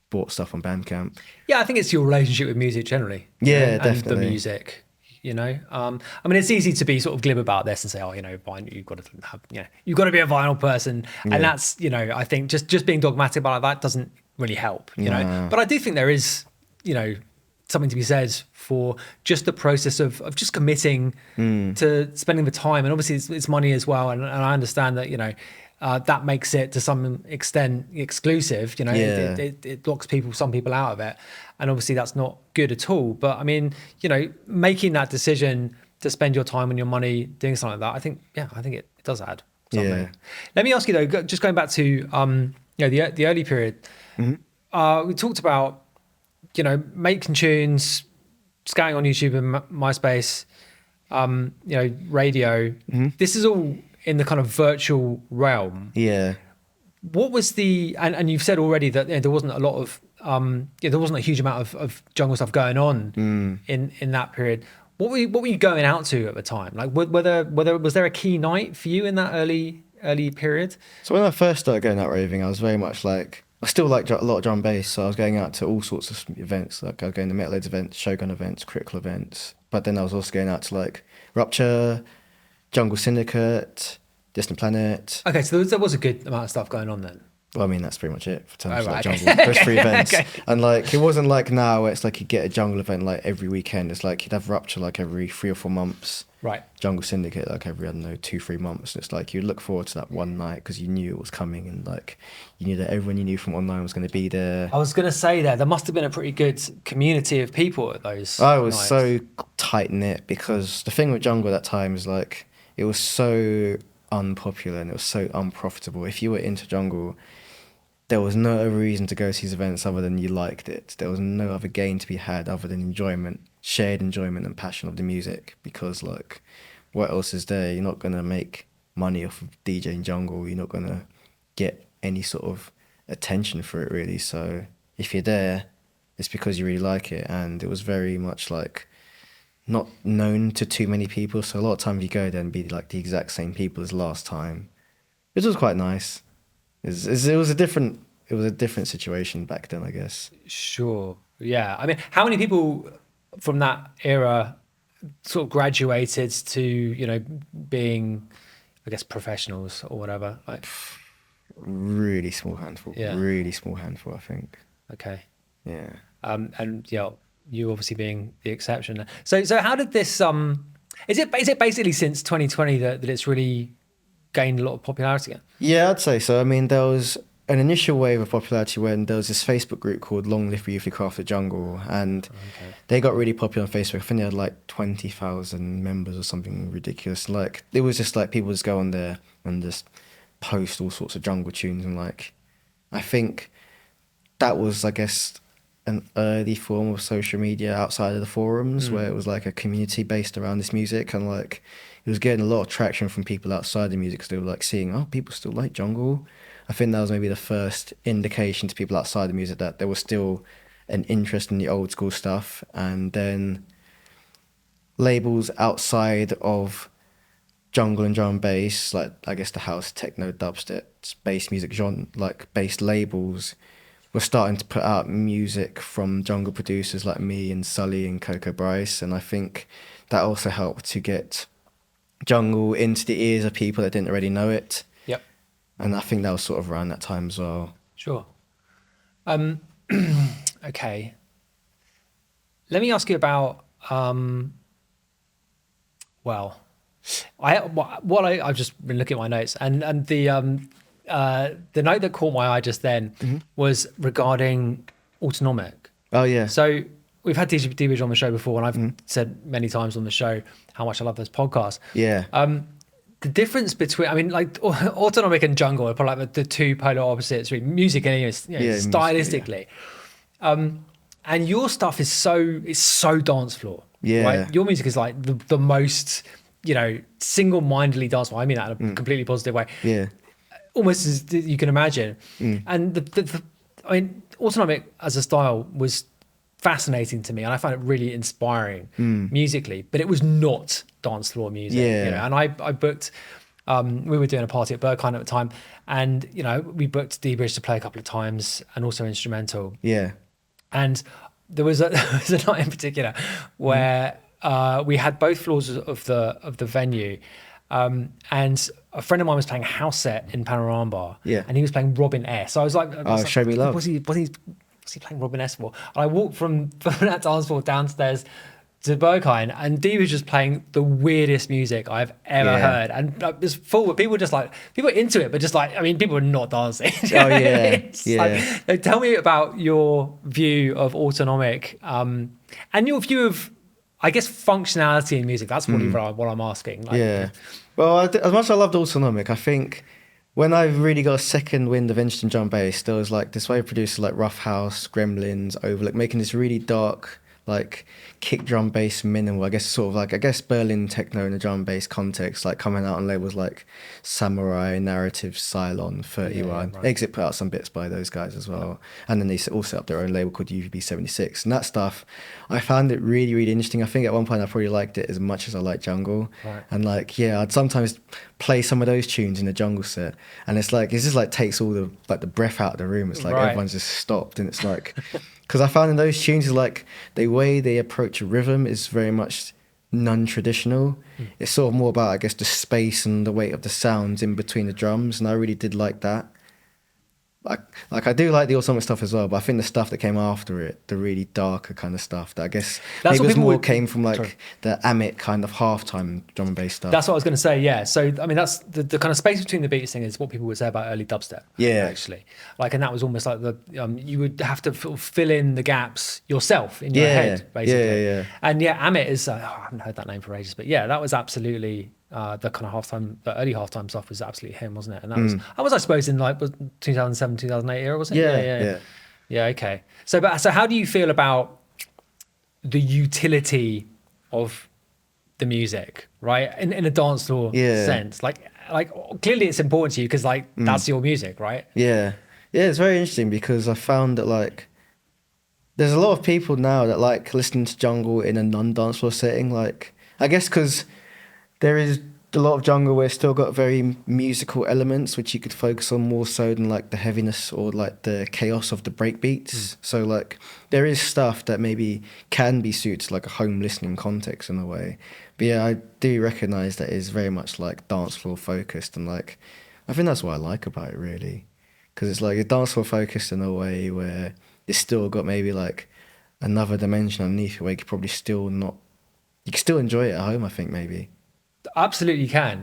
bought stuff on Bandcamp. Yeah, I think it's your relationship with music generally. Yeah, and definitely. the music, I mean, it's easy to be sort of glib about this and say, oh, vinyl, you've got to have, you've got to be a vinyl person. Yeah. And that's, I think just being dogmatic about that doesn't really help, know. But I do think there is, something to be said for just the process of just committing to spending the time. And obviously it's money as well. And I understand that, that makes it to some extent exclusive, it blocks some people out of it. And obviously that's not good at all. But I mean, making that decision to spend your time and your money doing something like that, I think it does add something. Yeah. Let me ask you though, just going back to, the early period, we talked about, making tunes, scouting on YouTube and MySpace, radio. This is all in the kind of virtual realm. Yeah. What was and you've said already that there wasn't a lot of, there wasn't a huge amount of jungle stuff going on in that period. What were you going out to at the time? Like, was there a key night for you in that early period? So when I first started going out raving, I was very much like, I still like a lot of drum bass, so I was going out to all sorts of events. Like I was going to Metal Heads events, Shogun events, Critical events. But then I was also going out to like Rupture, Jungle Syndicate, Distant Planet. Okay, so there was a good amount of stuff going on then. Well, I mean, that's pretty much it for terms of like okay. jungle. Those 3 events. Okay. And like, it wasn't like now where it's like you get a jungle event like every weekend. It's like you'd have Rupture like every 3 or 4 months. Right. Jungle Syndicate like every, 2-3 months. And it's like you'd look forward to that one night because you knew it was coming and like you knew that everyone you knew from online was going to be there. I was going to say there must have been a pretty good community of people at those I was nights. so tight knit because the thing with jungle at that time is like it was so unpopular and it was so unprofitable. If you were into jungle, there was no other reason to go to these events other than you liked it. There was no other gain to be had other than enjoyment, shared enjoyment and passion of the music. Because like, what else is there? You're not gonna make money off of DJing jungle. You're not gonna get any sort of attention for it really. So if you're there, it's because you really like it. And it was very much like not known to too many people. So a lot of times you go there and be like the exact same people as last time, which was quite nice. It was a different situation back then, I guess. Sure. Yeah. I mean, how many people from that era sort of graduated to, being, I guess, professionals or whatever? Like, really small handful. Yeah. Really small handful, I think. Okay. Yeah. And you obviously being the exception. So how did this is it basically since 2020 that it's really gained a lot of popularity again? Yeah, I'd say so. I mean, there was an initial wave of popularity when there was this Facebook group called Long Live Beautifully Crafted Jungle, and they got really popular on Facebook. I think they had like 20,000 members or something ridiculous. Like, it was just like people just go on there and just post all sorts of jungle tunes, and like, I think that was, I guess, an early form of social media outside of the forums, where it was like a community based around this music, and like it was getting a lot of traction from people outside the music because they were like seeing, oh, people still like jungle. I think that was maybe the first indication to people outside the music that there was still an interest in the old school stuff. And then labels outside of jungle and drum and bass, like I guess the house, techno, dubstep, bass music genre, like bass labels, were starting to put out music from jungle producers like me and Sully and Coco Bryce. And I think that also helped to get jungle into the ears of people that didn't already know it. Yep. And I think that was sort of around that time as well. Sure. Okay. Let me ask you about I've just been looking at my notes, and the note that caught my eye just then was regarding autonomic. Oh yeah. So we've had DJ on the show before, and I've said many times on the show how much I love this podcast. Yeah. the difference between, I mean, like autonomic and jungle are probably like the two polar opposites, really. Music and stylistically. And your stuff is so dance floor. Yeah. Right? Your music is like the most, single-mindedly dance floor. I mean that in a completely positive way. Yeah. Almost as you can imagine. And I mean, autonomic as a style was fascinating to me, and I found it really inspiring musically, but it was not dance floor music. And I booked, we were doing a party at Berghain at the time, and we booked D-Bridge to play a couple of times and also instrumental. And there was a night in particular where we had both floors of the venue, and a friend of mine was playing a house set in Panorama Bar, and he was playing Robin S. So I was like, Show Me Love. What's he playing Robin S for? And I walked from that dance floor downstairs to Berghain, and Dee was just playing the weirdest music I've ever heard, and it was full of people people were into it, but just like, I mean, people were not dancing. Like, tell me about your view of autonomic, and your view of, I guess, functionality in music. That's really what I'm asking. Like, Well, as much as I loved autonomic, I think when I really got a second wind of instant drum bass, there was like this way of producers like Rough House, Gremlins, Overlook, making this really dark, like kick drum bass minimal, I guess, sort of like, I guess, Berlin techno in a drum bass context, like coming out on labels like Samurai, Narrative, Cylon, 31. Exit put out some bits by those guys as well. And then they all set up their own label called UVB 76. And that stuff, I found it really, really interesting. I think at one point I probably liked it as much as I liked jungle. And like, I'd sometimes play some of those tunes in a jungle set, and it's just like takes all the breath out of the room. It's like everyone's just stopped, and it's like, because I found in those tunes, like the way they approach a rhythm is very much non-traditional. It's sort of more about, I guess, the space and the weight of the sounds in between the drums, and I really did like that. Like I do like the autonomic stuff as well, but I think the stuff that came after it, the really darker kind of stuff, that I guess maybe was more came from like the Amit kind of halftime drum and bass stuff. That's what I was going to say. Yeah. So I mean, that's the kind of space between the beats thing is what people would say about early dubstep. Actually, like, and that was almost like you would have to fill in the gaps yourself in your head, basically. And Amit is I haven't heard that name for ages, but that was absolutely. The kind of the early halftime stuff was absolutely him, wasn't it? And that was I suppose in like 2007, 2008 era, wasn't it? Yeah. Okay. So how do you feel about the utility of the music, right? In a dance floor sense, like clearly it's important to you because like that's your music, right? Yeah. It's very interesting because I found that like there's a lot of people now that like listening to jungle in a non-dance floor setting. Like, I guess because there is a lot of jungle where it's still got very musical elements which you could focus on more so than like the heaviness or like the chaos of the breakbeats. So like there is stuff that maybe can be suited to like a home listening context in a way. But I do recognise that it is very much like dance floor focused, and like I think that's what I like about it really, because it's like a dance floor focused in a way where it's still got maybe like another dimension underneath it where you could probably still not, you can still enjoy it at home, I think maybe. Absolutely can,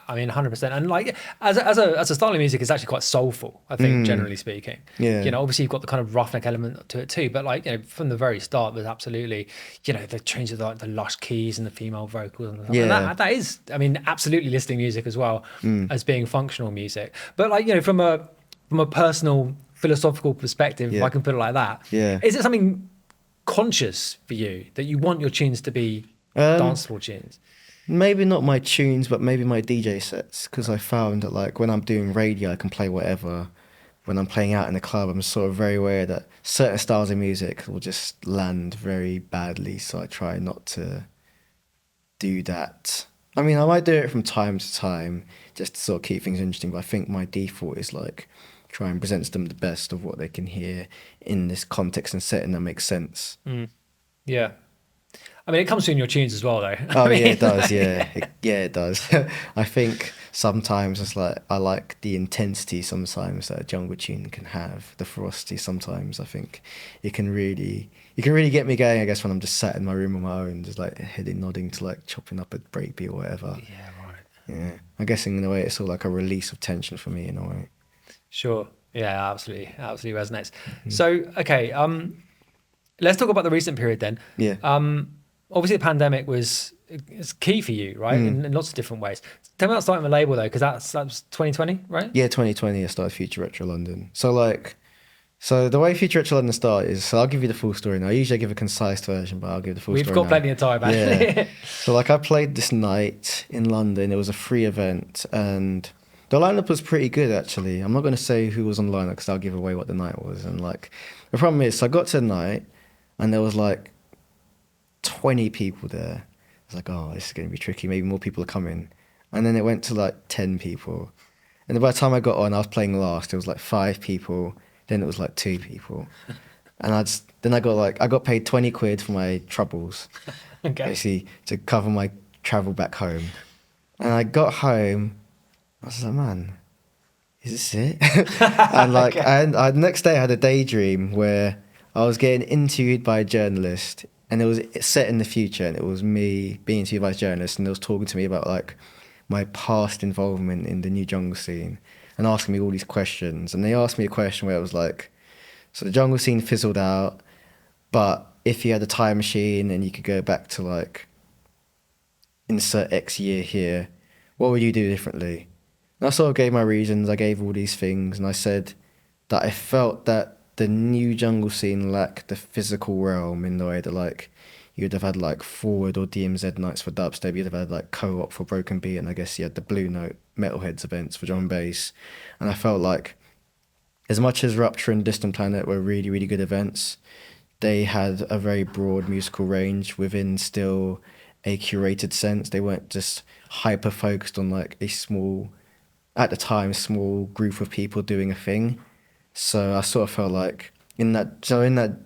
I mean, 100%. And like as a style of music, it's actually quite soulful, I think, generally speaking. Obviously you've got the kind of roughneck element to it too, but like from the very start, there's absolutely the change of like the lush keys and the female vocals and stuff. And that is, I mean, absolutely listening music as well as being functional music. But like from a personal philosophical perspective, if I can put it like that, is it something conscious for you that you want your tunes to be dance floor tunes? Maybe not my tunes, but maybe my DJ sets, because I found that like when I'm doing radio, I can play whatever. When I'm playing out in the club, I'm sort of very aware that certain styles of music will just land very badly, so I try not to do that. I mean, I might do it from time to time just to sort of keep things interesting, but I think my default is like try and present to them the best of what they can hear in this context and setting that makes sense. Yeah. I mean, it comes through in your tunes as well, though. Oh, I mean, it does, it does. I think sometimes it's like, I like the intensity sometimes that a jungle tune can have, the ferocity sometimes. I think you can really get me going, I guess, when I'm just sat in my room on my own, just like heading, nodding to like chopping up a breakbeat or whatever. Yeah, I'm guessing in a way it's sort of like a release of tension for me in a way. Sure. Yeah, absolutely resonates. So, okay, let's talk about the recent period then. obviously the pandemic it's key for you, right? In lots of different ways. Tell me about starting the label though, because that was 2020, right? Yeah, 2020 I started Future Retro London. So the way Future Retro London started is, so I'll give you the full story now. Usually I give a concise version, but I'll give the full We've story got now. plenty of time, actually. Yeah. So like I played this night in London. It was a free event and the lineup was pretty good actually. I'm not going to say who was on the lineup because I'll give away what the night was. And like the problem is, so I got to the night and there was like 20 people there. I was like, oh, this is going to be tricky. Maybe more people are coming. And then it went to like 10 people. And then by the time I got on, I was playing last. It was like 5 people. Then it was like 2 people. And I got paid 20 quid for my troubles. Okay. Basically to cover my travel back home. And I got home, I was like, man, is this it? And like, Okay. and next day I had a daydream where I was getting interviewed by a journalist, and it was set in the future, and it was me being interviewed by a journalist, and they was talking to me about like my past involvement in the new jungle scene, and asking me all these questions. And they asked me a question where it was like, so the jungle scene fizzled out, but if you had a time machine and you could go back to like insert X year here, what would you do differently? And I sort of gave my reasons. I gave all these things, and I said that I felt that the new jungle scene lacked the physical realm in the way that like you'd have had like Forward or DMZ nights for dubstep, you'd have had like Co-op for Broken Beat, and I guess you had the Blue Note Metalheads events for drum and bass. And I felt like as much as Rupture and Distant Planet were really, really good events, they had a very broad musical range within still a curated sense. They weren't just hyper focused on like a small, at the time, small group of people doing a thing. So I sort of felt like in that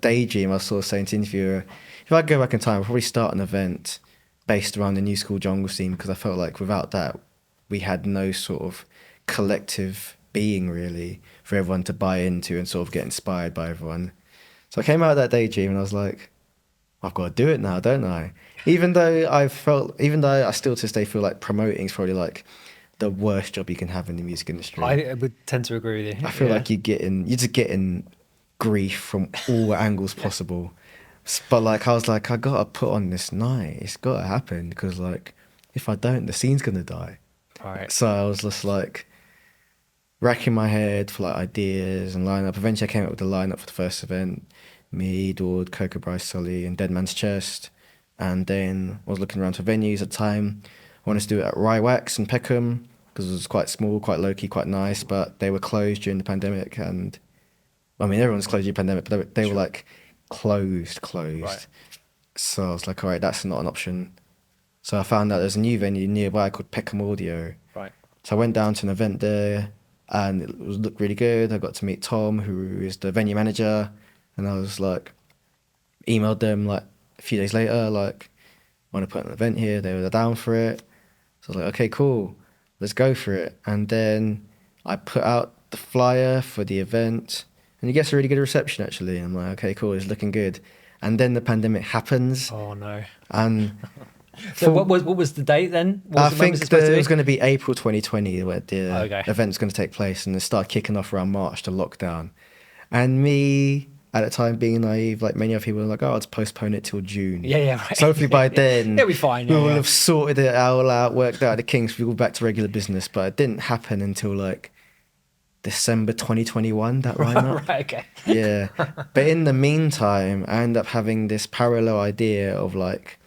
daydream, I was sort of saying to the interviewer, if I go back in time, I'll probably start an event based around the new school jungle scene, because I felt like without that, we had no sort of collective being really for everyone to buy into and sort of get inspired by everyone. So I came out of that daydream and I was like, I've got to do it now, don't I? Even though I still to this day feel like promoting is probably like the worst job you can have in the music industry. I would tend to agree with you. I feel like you're just getting grief from all angles possible. But like I was like, I gotta put on this night. It's gotta happen, because like if I don't, the scene's gonna die. Right. So I was just like racking my head for like ideas and lineup. Eventually I came up with the lineup for the first event. Me, Dord, Coco Bryce Sully and Dead Man's Chest. And then I was looking around for venues at the time. I wanted to do it at Rywax in Peckham, because it was quite small, quite low-key, quite nice, but they were closed during the pandemic. And I mean, everyone's closed during the pandemic, but they were like closed. Right. So I was like, all right, that's not an option. So I found out there's a new venue nearby called Peckham Audio. Right. So I went down to an event there, and looked really good. I got to meet Tom, who is the venue manager, and I was like, emailed them like a few days later, like, want to put an event here. They were down for it. So I was like, okay, cool, let's go for it. And then I put out the flyer for the event, and it gets a really good reception actually. I'm like, okay, cool, it's looking good. And then the pandemic happens. Oh no. And So what was the date then? I think it was going to be April 2020 where the Okay. event's going to take place, and it started kicking off around March, the lockdown. And me, at the time, being naive, like many other people, were like, oh, let's postpone it till June. Yeah, right. So hopefully by then, It'll be fine. we Yeah, will yeah. have sorted it all out, worked out the kinks, we go back to regular business. But it didn't happen until like December 2021, that lineup. Right, okay. Yeah. But in the meantime, I ended up having this parallel idea of like,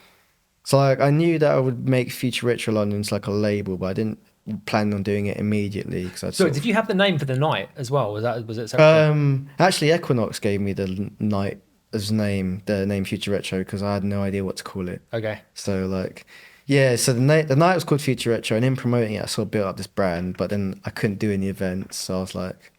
so like I knew that I would make Future Retro London's like a label, but I didn't plan on doing it immediately, because I'd So sort did of, you have the name for the night as well? Was it separate? actually Equinox gave me the night as name, the name Future Retro, because I had no idea what to call it. Okay. So like, yeah, so the night was called Future Retro, and in promoting it, I sort of built up this brand, but then I couldn't do any events, so I was like,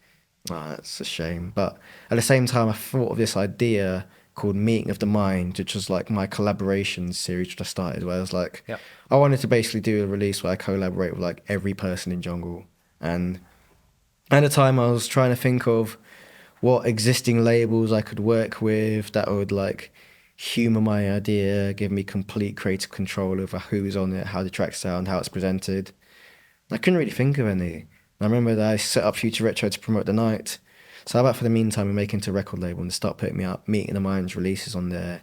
oh, that's a shame. But at the same time, I thought of this idea called Meeting of the Mind, which was like my collaboration series which I started, where I was like, Yep. I wanted to basically do a release where I collaborate with like every person in jungle. And at the time, I was trying to think of what existing labels I could work with that would like humour my idea, give me complete creative control over who's on it, how the tracks sound, how it's presented. I couldn't really think of any. I remember that I set up Future Retro to promote the night. So how about for the meantime, we make it into a record label and start putting me up, Meeting the Minds releases on there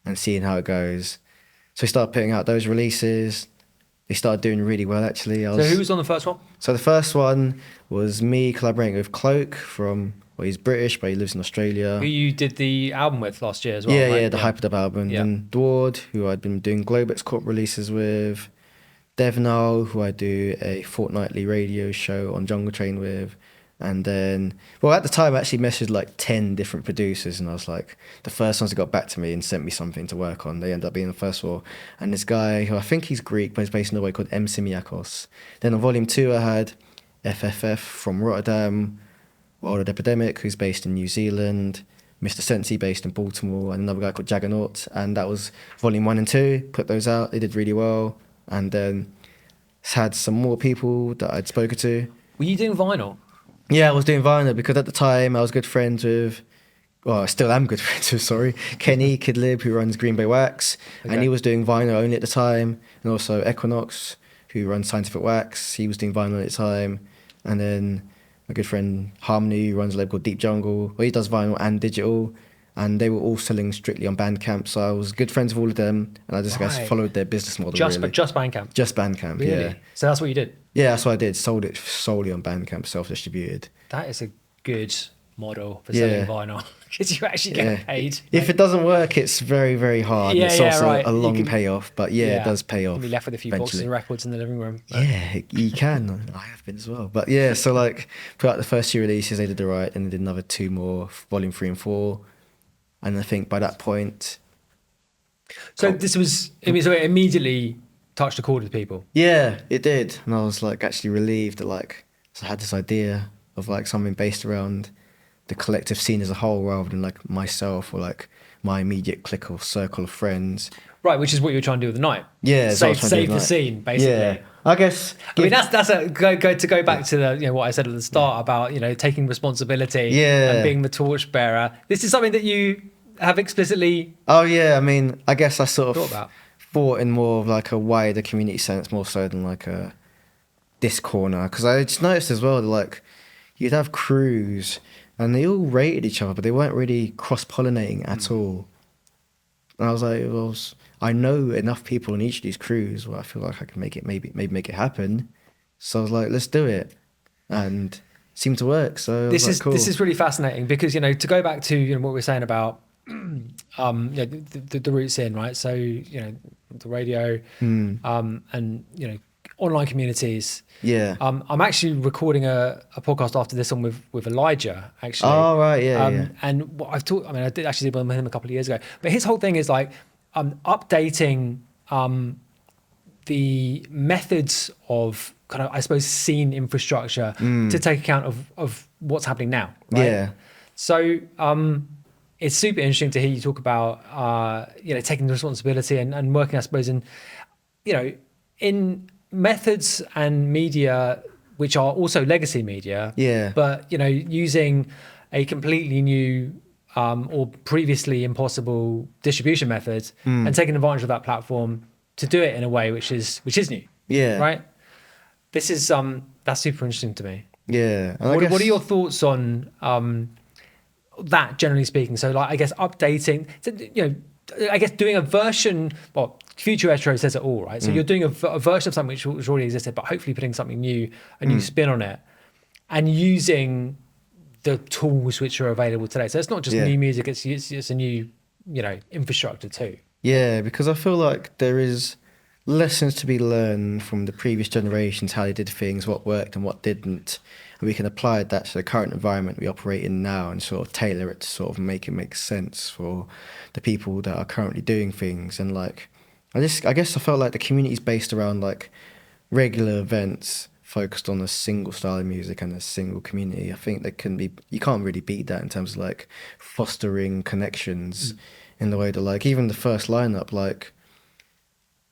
and seeing how it goes. So we started putting out those releases. They started doing really well, actually. So who was on the first one? So the first one was me collaborating with Cloak from, well, he's British, but he lives in Australia. Who you did the album with last year as well, Yeah, right? yeah, the Hyperdub album. Yeah. And Dward, who I'd been doing Globex Corp releases with. Devnal, who I do a fortnightly radio show on Jungle Train with. And then, well, at the time, I actually messaged like 10 different producers, and I was like, the first ones that got back to me and sent me something to work on, they ended up being the first one. And this guy, who I think he's Greek, but he's based in Norway, called M. Simiakos. Then on volume 2, I had FFF from Rotterdam, Wild Epidemic, who's based in New Zealand, Mr. Sensi, based in Baltimore, and another guy called Jaggernaut. And that was volume 1 and 2, put those out, they did really well. And then had some more people that I'd spoken to. Were you doing vinyl? Yeah, I was doing vinyl because at the time I was good friends with, well, I still am good friends with, sorry, Kenny Kidlib, who runs Green Bay Wax, and he was doing vinyl only at the time, and also Equinox, who runs Scientific Wax, he was doing vinyl at the time, and then my good friend Harmony, who runs a label called Deep Jungle, well, he does vinyl and digital, and they were all selling strictly on Bandcamp, so I was good friends with all of them, and I just guess Right. followed their business model, Just really. Bandcamp? Just Bandcamp, Really? yeah. So that's what you did? Yeah, that's what I did, sold it solely on Bandcamp, self-distributed. That is a good model for Yeah. selling vinyl, because you actually get paid. If it doesn't work, it's very, very hard. Yeah, It's yeah, also right. a You long can- payoff, but yeah, it does pay off. You'll be left with a few boxes eventually. of records in the living room. But Yeah, you can. I have been as well. But yeah, so like, put out the first 2 releases, they did the right, and they did another 2 more, volume 3 and 4. And I think by that point, So this was, I mean, so it immediately touched a chord with people. yeah, it did. And I was like actually relieved that like, so I had this idea of like something based around the collective scene as a whole rather than like myself or like my immediate clique or circle of friends. Right, which is what you were trying to do with the night. Yeah, that's what I was save, trying to do save the with the night. scene, basically. Yeah, I guess. I mean, that's a go back to the what I said at the start about taking responsibility and being the torchbearer. This is something that you have explicitly Oh yeah, I mean, I guess I sort thought of about. thought in more of like a wider community sense, more so than like a this corner. Because I just noticed as well that like you'd have crews and they all rated each other, but they weren't really cross pollinating at all. And I was like, well, I know enough people in each of these crews where I feel like I can make it maybe make it happen. So I was like, let's do it, and it seemed to work. So This I was is like, cool. this is really fascinating because to go back to what we were saying about the roots in, right? So the radio and online communities. Yeah. I'm actually recording a podcast after this one with Elijah, actually. Oh right, yeah. And what I've talked, I mean, I did actually did one with him a couple of years ago, but his whole thing is like updating the methods of kind of, I suppose, scene infrastructure to take account of what's happening now. Right? Yeah. So it's super interesting to hear you talk about, taking the responsibility and working, I suppose, in methods and media, which are also legacy media. Yeah. But, using a completely new or previously impossible distribution method and taking advantage of that platform to do it in a way which is new. Yeah. Right. This is that's super interesting to me. Yeah. And I What are guess- your thoughts on that, generally speaking? So, like, I guess updating, I guess doing a version. Well, Future Retro says it all, right? So you're doing a version of something which already existed, but hopefully putting something new, a new spin on it, and using the tools which are available today. So it's not just new music; it's a new, infrastructure too. Yeah, because I feel like there is lessons to be learned from the previous generations, how they did things, what worked and what didn't. And we can apply that to the current environment we operate in now and sort of tailor it to sort of make it make sense for the people that are currently doing things. And like, I guess I felt like the community is based around like regular events focused on a single style of music and a single community. I think you can't really beat that in terms of like fostering connections in the way that like even the first lineup, like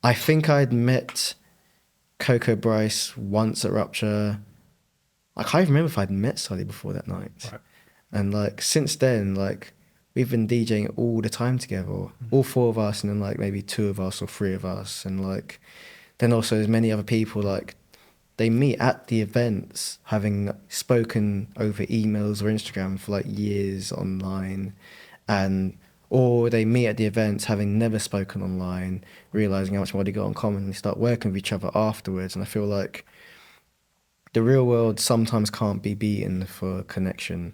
I think I'd met Coco Bryce once at Rupture. I can't even remember if I'd met Sully before that night. Right. And like since then, like we've been DJing all the time together, all 4 of us, and then like maybe 2 of us or 3 of us, and like then also there's many other people like they meet at the events, having spoken over emails or Instagram for like years online, and or they meet at the events having never spoken online, realizing how much more they got in common, and they start working with each other afterwards. And I feel like the real world sometimes can't be beaten for connection.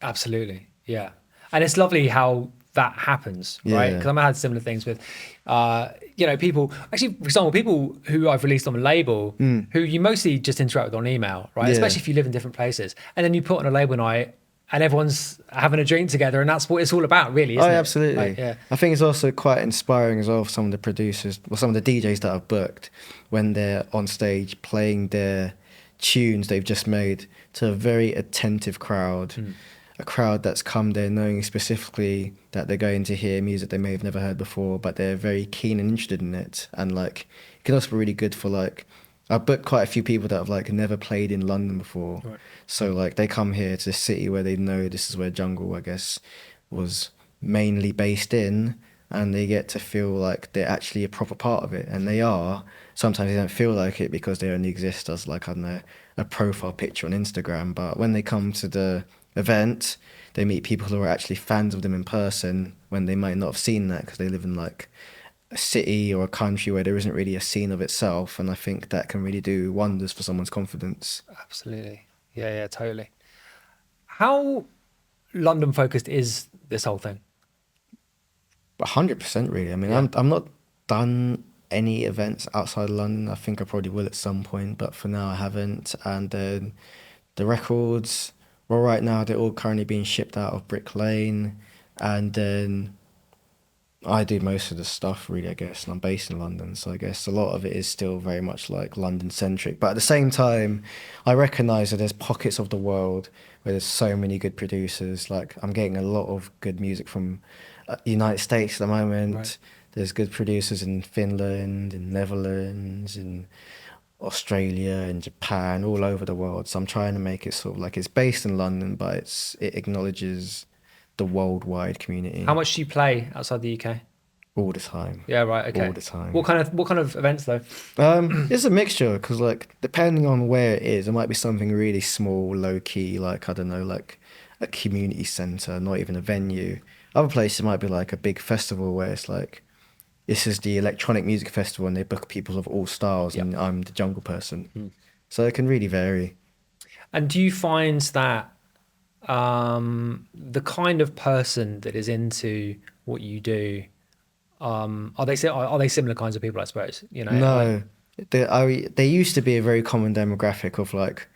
Absolutely, yeah. And it's lovely how that happens, right? Yeah. Because I've had similar things with, people. Actually, for example, people who I've released on a label, who you mostly just interact with on email, right? Yeah. Especially if you live in different places, and then you put on a label night, and everyone's having a drink together, and that's what it's all about, really, isn't it? Absolutely. Like, yeah. I think it's also quite inspiring as well for some of the producers, or some of the DJs that I've booked, when they're on stage playing their tunes they've just made to a very attentive crowd, a crowd that's come there knowing specifically that they're going to hear music they may have never heard before, but they're very keen and interested in it. And like, it can also be really good for like, I've booked quite a few people that have like never played in London before. Right. So like they come here to the city where they know this is where jungle, I guess, was mainly based in, and they get to feel like they're actually a proper part of it. And they are. Sometimes they don't feel like it because they only exist as like, I don't know, a profile picture on Instagram. But when they come to the event, they meet people who are actually fans of them in person when they might not have seen that because they live in like a city or a country where there isn't really a scene of itself. And I think that can really do wonders for someone's confidence. Absolutely. Yeah, totally. How London focused is this whole thing? 100% really. I mean, Yeah. I'm not done any events outside of London. I think I probably will at some point, but for now I haven't. And then the records, well, right now they're all currently being shipped out of Brick Lane. And then I do most of the stuff really, I guess, and I'm based in London, so I guess a lot of it is still very much like London centric. But at the same time, I recognise that there's pockets of the world where there's so many good producers. Like I'm getting a lot of good music from United States at the moment. Right. There's good producers in Finland, in Netherlands, in Australia, in Japan, all over the world. So I'm trying to make it sort of like it's based in London, but it acknowledges the worldwide community. How much do you play outside the UK? All the time. Yeah, right. Okay. All the time. What kind of events though? It's a mixture because like depending on where it is, it might be something really small, low key, like I don't know, like a community center, not even a venue. Other places might be like a big festival where it's like this is the electronic music festival and they book people of all styles and I'm the jungle person. So it can really vary. And do you find that the kind of person that is into what you do, are they similar kinds of people? I suppose No, they used to be a very common demographic of like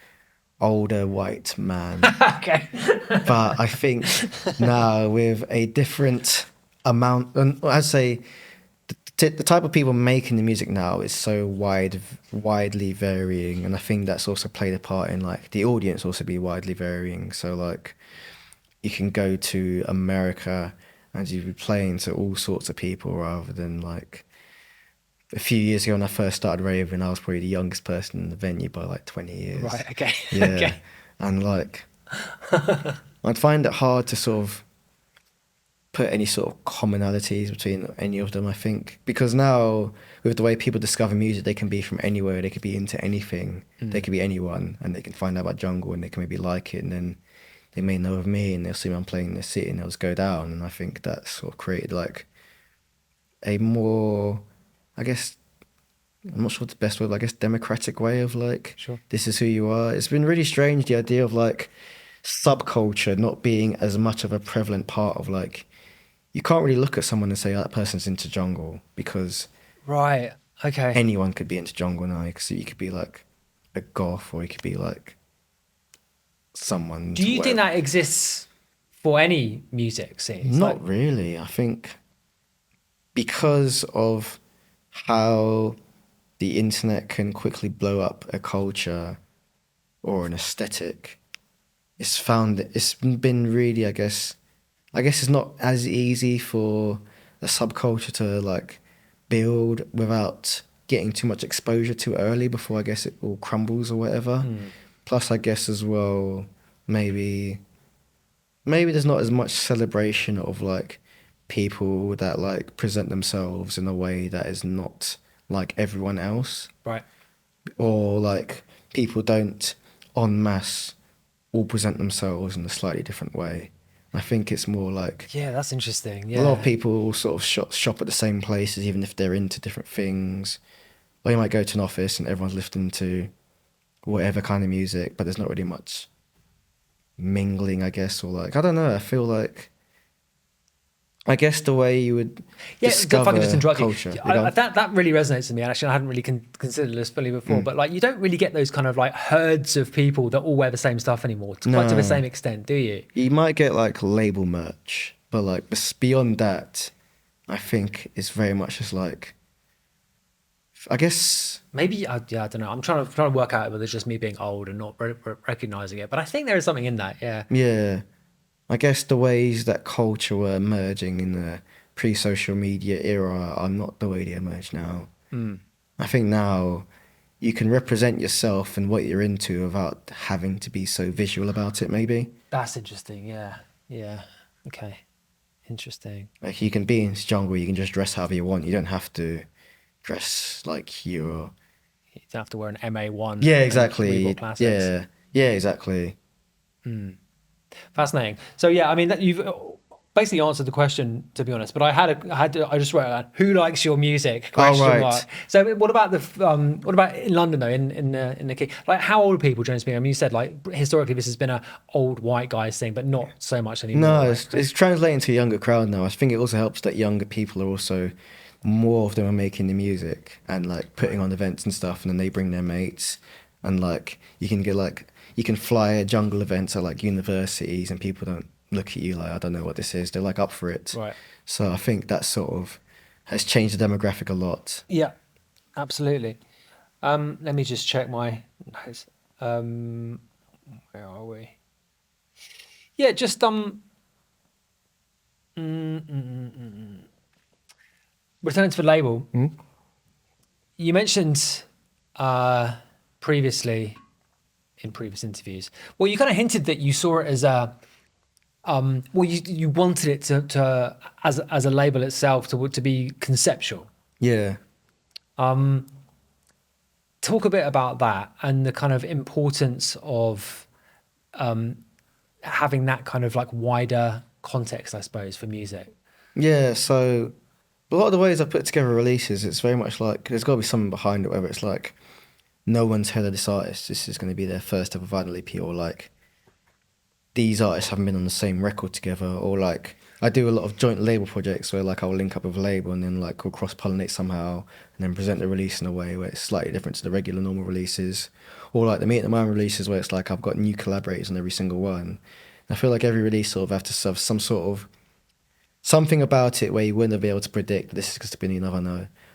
older white man. Okay. But I think now with a different amount, and I'd say the type of people making the music now is so widely varying, and I think that's also played a part in like the audience also be widely varying. So like you can go to America and you'd be playing to all sorts of people rather than like a few years ago when I first started raving, I was probably the youngest person in the venue by like 20 years. Right. Okay. Yeah. Okay. And like I'd find it hard to sort of put any sort of commonalities between any of them, I think, because now with the way people discover music, they can be from anywhere, they could be into anything, they could be anyone, and they can find out about jungle and they can maybe like it, and then they may know of me and they'll see me I'm playing in the city and they'll just go down. And I think that sort of created like a more, I guess, I'm not sure what the best word, but I guess democratic way of like, Sure. This is who you are. It's been really strange, the idea of like subculture not being as much of a prevalent part of like, you can't really look at someone and say, oh, that person's into jungle, because Right. Okay. anyone could be into jungle now. So you could be like a goth or you could be like someone. Do you think that exists for any music scene? Not really. I think because of how the internet can quickly blow up a culture or an aesthetic, it's been really, I guess it's not as easy for a subculture to like build without getting too much exposure too early before I guess it all crumbles or whatever. Plus I guess as well, maybe there's not as much celebration of like people that like present themselves in a way that is not like everyone else. Right. Or like people don't en masse all present themselves in a slightly different way. I think it's more like Yeah, that's interesting. Yeah. a lot of people sort of shop at the same places, even if they're into different things. Or you might go to an office and everyone's listening to whatever kind of music, but there's not really much mingling, I guess, or like, I don't know. I feel like, I guess the way you would discover if I could just interrupt culture. you, that really resonates with me. And actually, I hadn't really considered this fully before. But like, you don't really get those kind of like herds of people that all wear the same stuff anymore, quite to the same extent, do you? You might get like label merch, but like beyond that, I think it's very much just like, I guess Maybe I don't know. I'm trying to work out whether it's just me being old and not recognizing it. But I think there is something in that. Yeah. Yeah, I guess the ways that culture were emerging in the pre-social media era are not the way they emerge now. I think now you can represent yourself and what you're into without having to be so visual about it, maybe. That's interesting. Yeah. Yeah. Okay. Interesting. Like you can be in this jungle, you can just dress however you want. You don't have to dress like you're... You don't have to wear an MA1. Yeah, exactly. Reebok Classics. Yeah, exactly. Fascinating. So yeah, I mean, you've basically answered the question, to be honest. But I just wrote down, who likes your music? Question mark. So what about what about in London though? In the key, like how old are people generally speaking? I mean, you said like historically this has been a old white guys thing, but not so much anymore. No, it's translating to a younger crowd now. I think it also helps that younger people are also, more of them are making the music and like putting on events and stuff, and then they bring their mates, and like you can fly jungle events at like universities and people don't look at you like, I don't know what this is. They're like up for it. Right. So I think that sort of has changed the demographic a lot. Yeah, absolutely. Let me just check my notes. Where are we? Yeah, just returning to the label. You mentioned previously in previous interviews. Well, you kind of hinted that you saw it as a you wanted it to as a label itself to be conceptual. Yeah. Talk a bit about that and the kind of importance of having that kind of like wider context, I suppose, for music. Yeah, so a lot of the ways I put together releases, it's very much like there's got to be something behind it, whether it's like no one's heard of this artist, this is going to be their first ever vinyl EP, or like these artists haven't been on the same record together, or like I do a lot of joint label projects where like I'll link up with a label and then like we'll cross-pollinate somehow and then present the release in a way where it's slightly different to the regular normal releases, or like the Meet the Mind releases where it's like I've got new collaborators on every single one. I feel like every release sort of have to have some sort of something about it where you wouldn't be able to predict this is going to be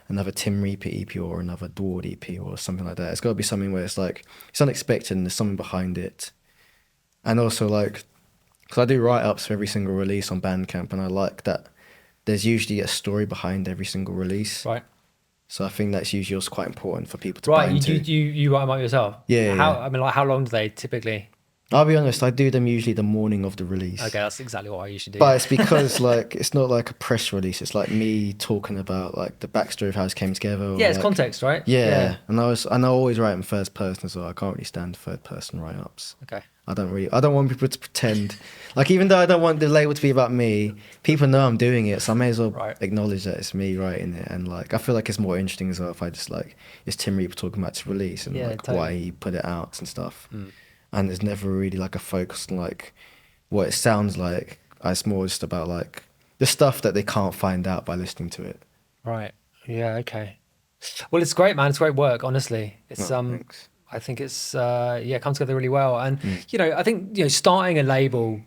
another Tim Reaper EP or another Dward EP or something like that. It's got to be something where it's like it's unexpected and there's something behind it. And also like, because I do write-ups for every single release on Bandcamp, and I like that there's usually a story behind every single release. Right. So I think that's usually also quite important for people to buy into. You write them up yourself? Yeah. I mean, like how long do they typically? I'll be honest, I do them usually the morning of the release. Okay, that's exactly what I usually do. But it's because like it's not like a press release. It's like me talking about like the backstory of how it came together. Yeah, it's like, context, right? Yeah. And I always write in first person as well. I can't really stand third person write-ups. Okay. I don't want people to pretend. Like even though I don't want the label to be about me, people know I'm doing it, so I may as well acknowledge that it's me writing it. And like I feel like it's more interesting as well if I just like it's Tim Reaper talking about his release and why he put it out and stuff. And there's never really like a focus on like what it sounds like. It's more just about like the stuff that they can't find out by listening to it. Right. Yeah. Okay. Well, it's great, man. It's great work. Honestly, it's Thanks. I think it's come together really well. And you know, I think starting a label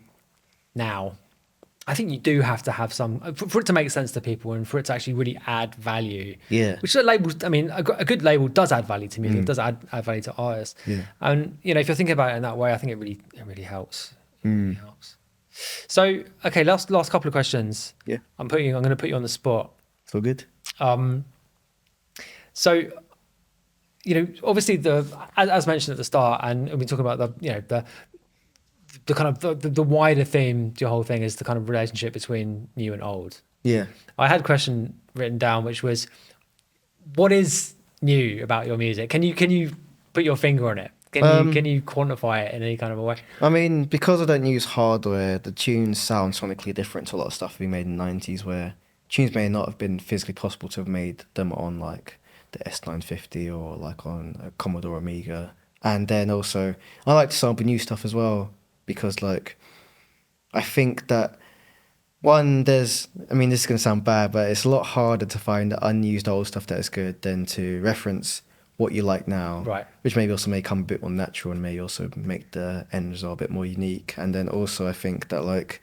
now, I think you do have to have some for it to make sense to people and for it to actually really add value. Yeah. Which a label, I mean, a good label does add value to music. It does add value to artists. Yeah. And if you're thinking about it in that way, I think it really helps. It really helps. So okay, last couple of questions. Yeah. I'm going to put you on the spot. It's all good. So, obviously as mentioned at the start, and we've been talking about the kind of the wider theme to your whole thing is the kind of relationship between new and old. Yeah. I had a question written down, which was, what is new about your music? Can you put your finger on it? Can you quantify it in any kind of a way? I mean, because I don't use hardware, the tunes sound sonically different to a lot of stuff we made in the 90s, where tunes may not have been physically possible to have made them on like the S950 or like on a Commodore Amiga. And then also, I like to sample new stuff as well, because like, I think that one, this is going to sound bad, but it's a lot harder to find unused old stuff that is good than to reference what you like now, Right. which maybe also may come a bit more natural and may also make the end result a bit more unique. And then also I think that like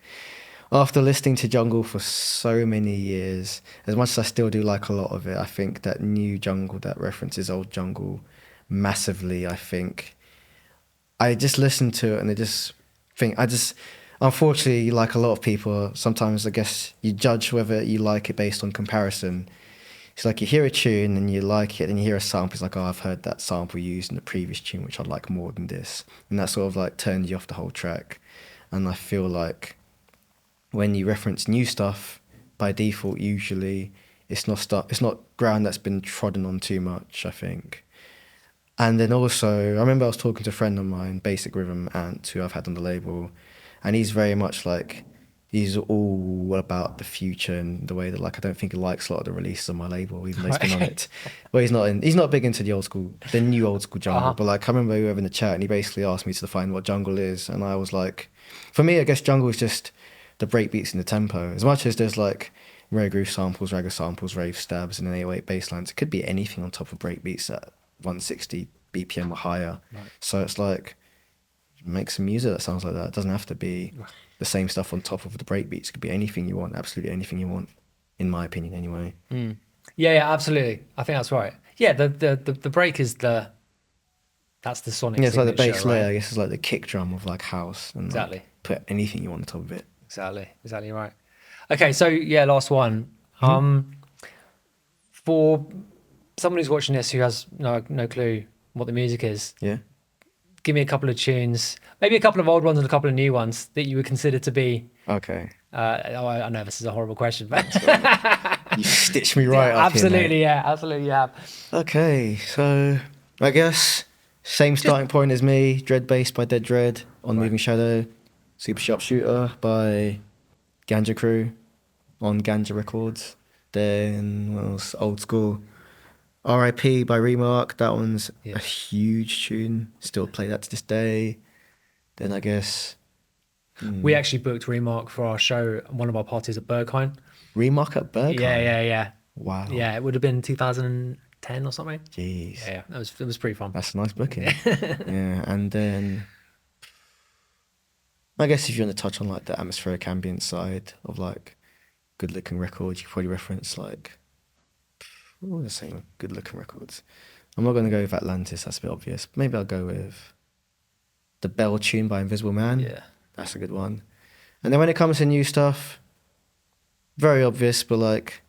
after listening to Jungle for so many years, as much as I still do like a lot of it, I think that new Jungle that references old Jungle massively, I think I just listen to it and unfortunately, like a lot of people, sometimes I guess you judge whether you like it based on comparison. It's like you hear a tune and you like it, and you hear a sample. It's like, oh, I've heard that sample used in the previous tune, which I like more than this, and that sort of like turns you off the whole track. And I feel like when you reference new stuff, by default, usually it's not ground that's been trodden on too much, I think. And then also, I remember I was talking to a friend of mine, Basic Rhythm Ant, who I've had on the label, and he's very much like, he's all about the future and the way that like I don't think he likes a lot of the releases on my label, even though he's been on it. Well, he's not big into the new old school jungle. But like I remember we were in the chat and he basically asked me to define what jungle is, and I was like, for me, I guess jungle is just the breakbeats and the tempo. As much as there's like rare groove samples, ragga samples, rave stabs, and then 808 bass lines, it could be anything on top of breakbeats at 160 BPM or higher. Right. So it's like, make some music that sounds like that. It doesn't have to be the same stuff on top of the breakbeats. It could be anything you want, absolutely anything you want, in my opinion anyway. Mm. Yeah, absolutely. I think that's right. Yeah, the break is that's the sonic. Yeah, it's like the bass layer, right? I guess it's like the kick drum of like house, and exactly. Like, put anything you want on top of it. Exactly right. Okay, so yeah, last one. For someone who's watching this who has no clue what the music is, yeah, give me a couple of tunes, maybe a couple of old ones and a couple of new ones that you would consider to be. Okay. I know this is a horrible question, but you stitched me right up. Absolutely, here, absolutely, you have. Okay, so I guess same starting point as me. Dread Bass by Dead Dread on Moving Shadow. Super Sharp Shooter by Ganja Crew on Ganja Records. Then what else? Old School. R.I.P. by Remark. That one's a huge tune. Still play that to this day. Then I guess we actually booked Remark for our show, one of our parties at Berghain. Remark at Berghain? Yeah. Wow. Yeah, it would have been 2010 or something. Jeez. Yeah, it was pretty fun. That's a nice booking. Yeah, and then I guess if you want to touch on like the atmospheric ambient side of like good looking records, you could probably reference like, what was I saying? Good looking records. I'm not going to go with Atlantis, that's a bit obvious. Maybe I'll go with the Bell tune by Invisible Man. Yeah. That's a good one. And then when it comes to new stuff, very obvious, but like,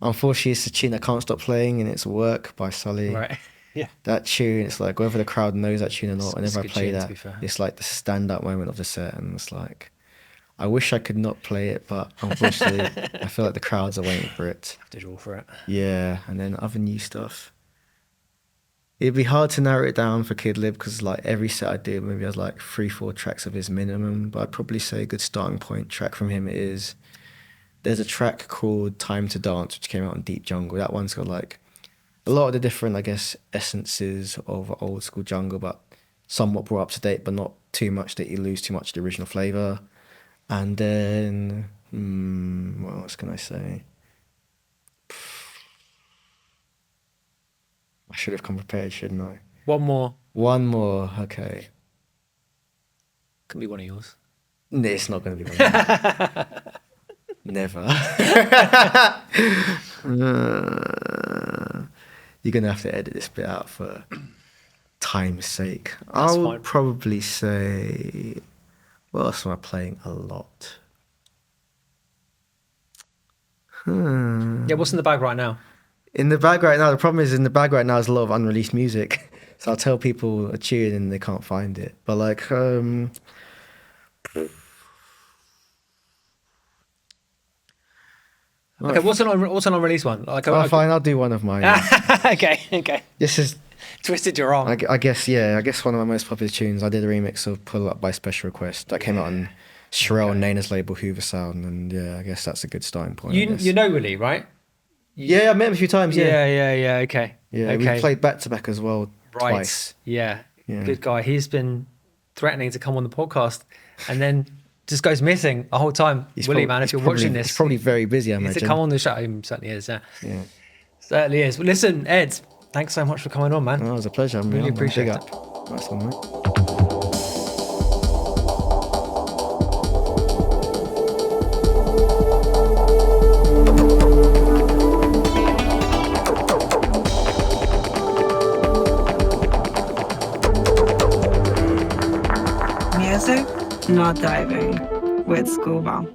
unfortunately it's a tune I can't stop playing, and it's Work by Sully. Right. Yeah. That tune, it's like whether the crowd knows that tune or not, whenever I play tune, that, it's like the stand-up moment of the set, and it's like, I wish I could not play it, but unfortunately, I feel like the crowds are waiting for it. Have to draw for it. Yeah, and then other new stuff. It'd be hard to narrow it down for Kid Lib because like every set I do, maybe has like 3-4 tracks of his minimum. But I'd probably say a good starting point track from him is, there's a track called Time to Dance, which came out on Deep Jungle. That one's got like a lot of the different, I guess, essences of old school jungle, but somewhat brought up to date, but not too much that you lose too much of the original flavour. And then, what else can I say? I should have come prepared, shouldn't I? One more, okay. Could be one of yours. No, it's not going to be one of mine. Never. You're going to have to edit this bit out for time's sake. I would probably say, what else am I playing a lot? Yeah, what's in the bag right now? In the bag right now, the problem is in the bag right now is a lot of unreleased music. So I'll tell people a tune and they can't find it. But like, okay, what's an unreleased one? Like, fine, I'll do one of mine. Okay. This is Twisted Your Arm. I guess, yeah. I guess one of my most popular tunes, I did a remix of Pull Up by Special Request. That came out on Sherelle and Nana's label, Hoover Sound. And yeah, I guess that's a good starting point. You know Willie, right? Yeah, I met him a few times, yeah. Yeah, okay. Yeah, okay. we played back-to-back as well twice. Yeah, good guy. He's been threatening to come on the podcast and then just goes missing the whole time. Willie, man, if you're watching this. He's probably very busy, I he needs imagine. to come on the show. He certainly is, yeah. Yeah. Certainly is. Well, listen, Ed, thanks so much for coming on, man. Oh, it was a pleasure. Really appreciate it. Nice one, mate. Music, not diving, with Scuba.